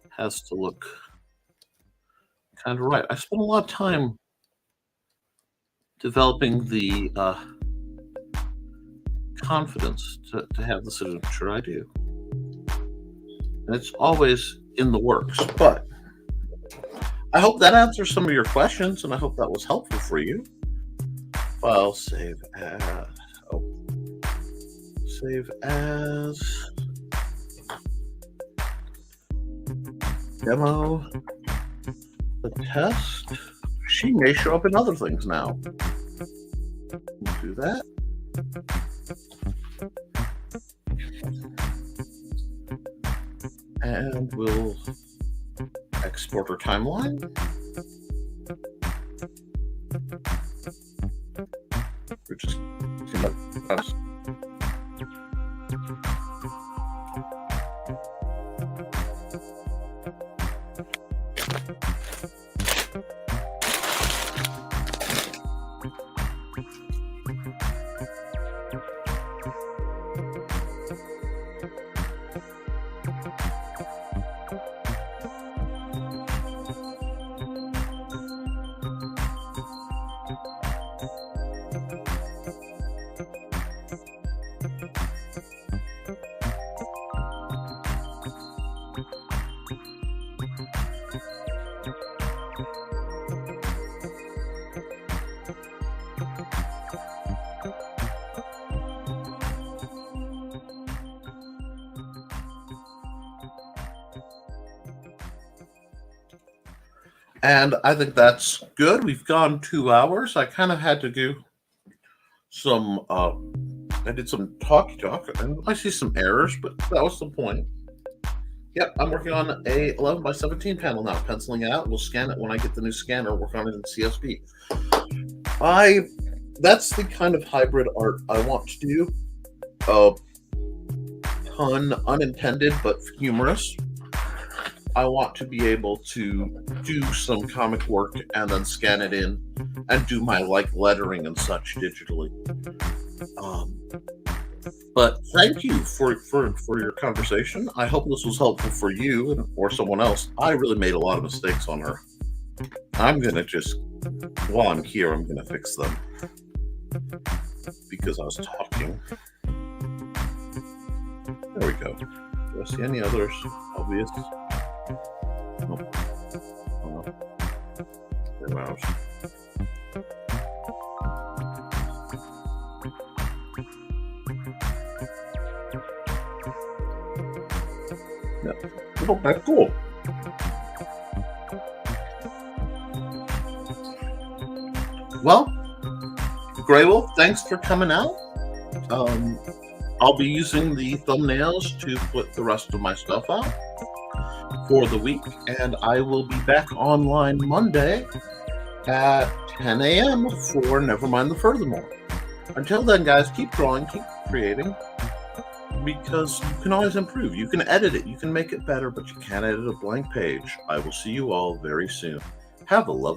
It has to look kind of right. I spent a lot of time developing the confidence to have the signature I do. And it's always in the works, but I hope that answers some of your questions, and I hope that was helpful for you. File save as. Save as demo the test. She may show up in other things now. We'll do that. And we'll export our timeline. We're just And I think that's good. We've gone 2 hours. I kind of had to do some I did some talky talk, and I see some errors, but that was the point. Yep, I'm working on a 11 by 17 panel now, penciling it out. We'll scan it when I get the new scanner, work on it in CSV. That's the kind of hybrid art I want to do. Pun unintended, but humorous. I want to be able to do some comic work and then scan it in and do my lettering and such digitally. Um, but thank you for your conversation. I hope this was helpful for you or someone else. I really made a lot of mistakes on her. I'm gonna just while I'm here, I'm gonna fix them because I was talking. There we go. Do I see any others obvious? Nope. Oh, no. Mouse. Yeah. Okay, cool. Well, Graywolf, thanks for coming out. I'll be using the thumbnails to put the rest of my stuff out for the week, and I will be back online Monday at 10 a.m. for Nevermind the Furthermore. Until then, guys, keep drawing, keep creating, because you can always improve. You can edit it, you can make it better, but you can't edit a blank page. I will see you all very soon. Have a lovely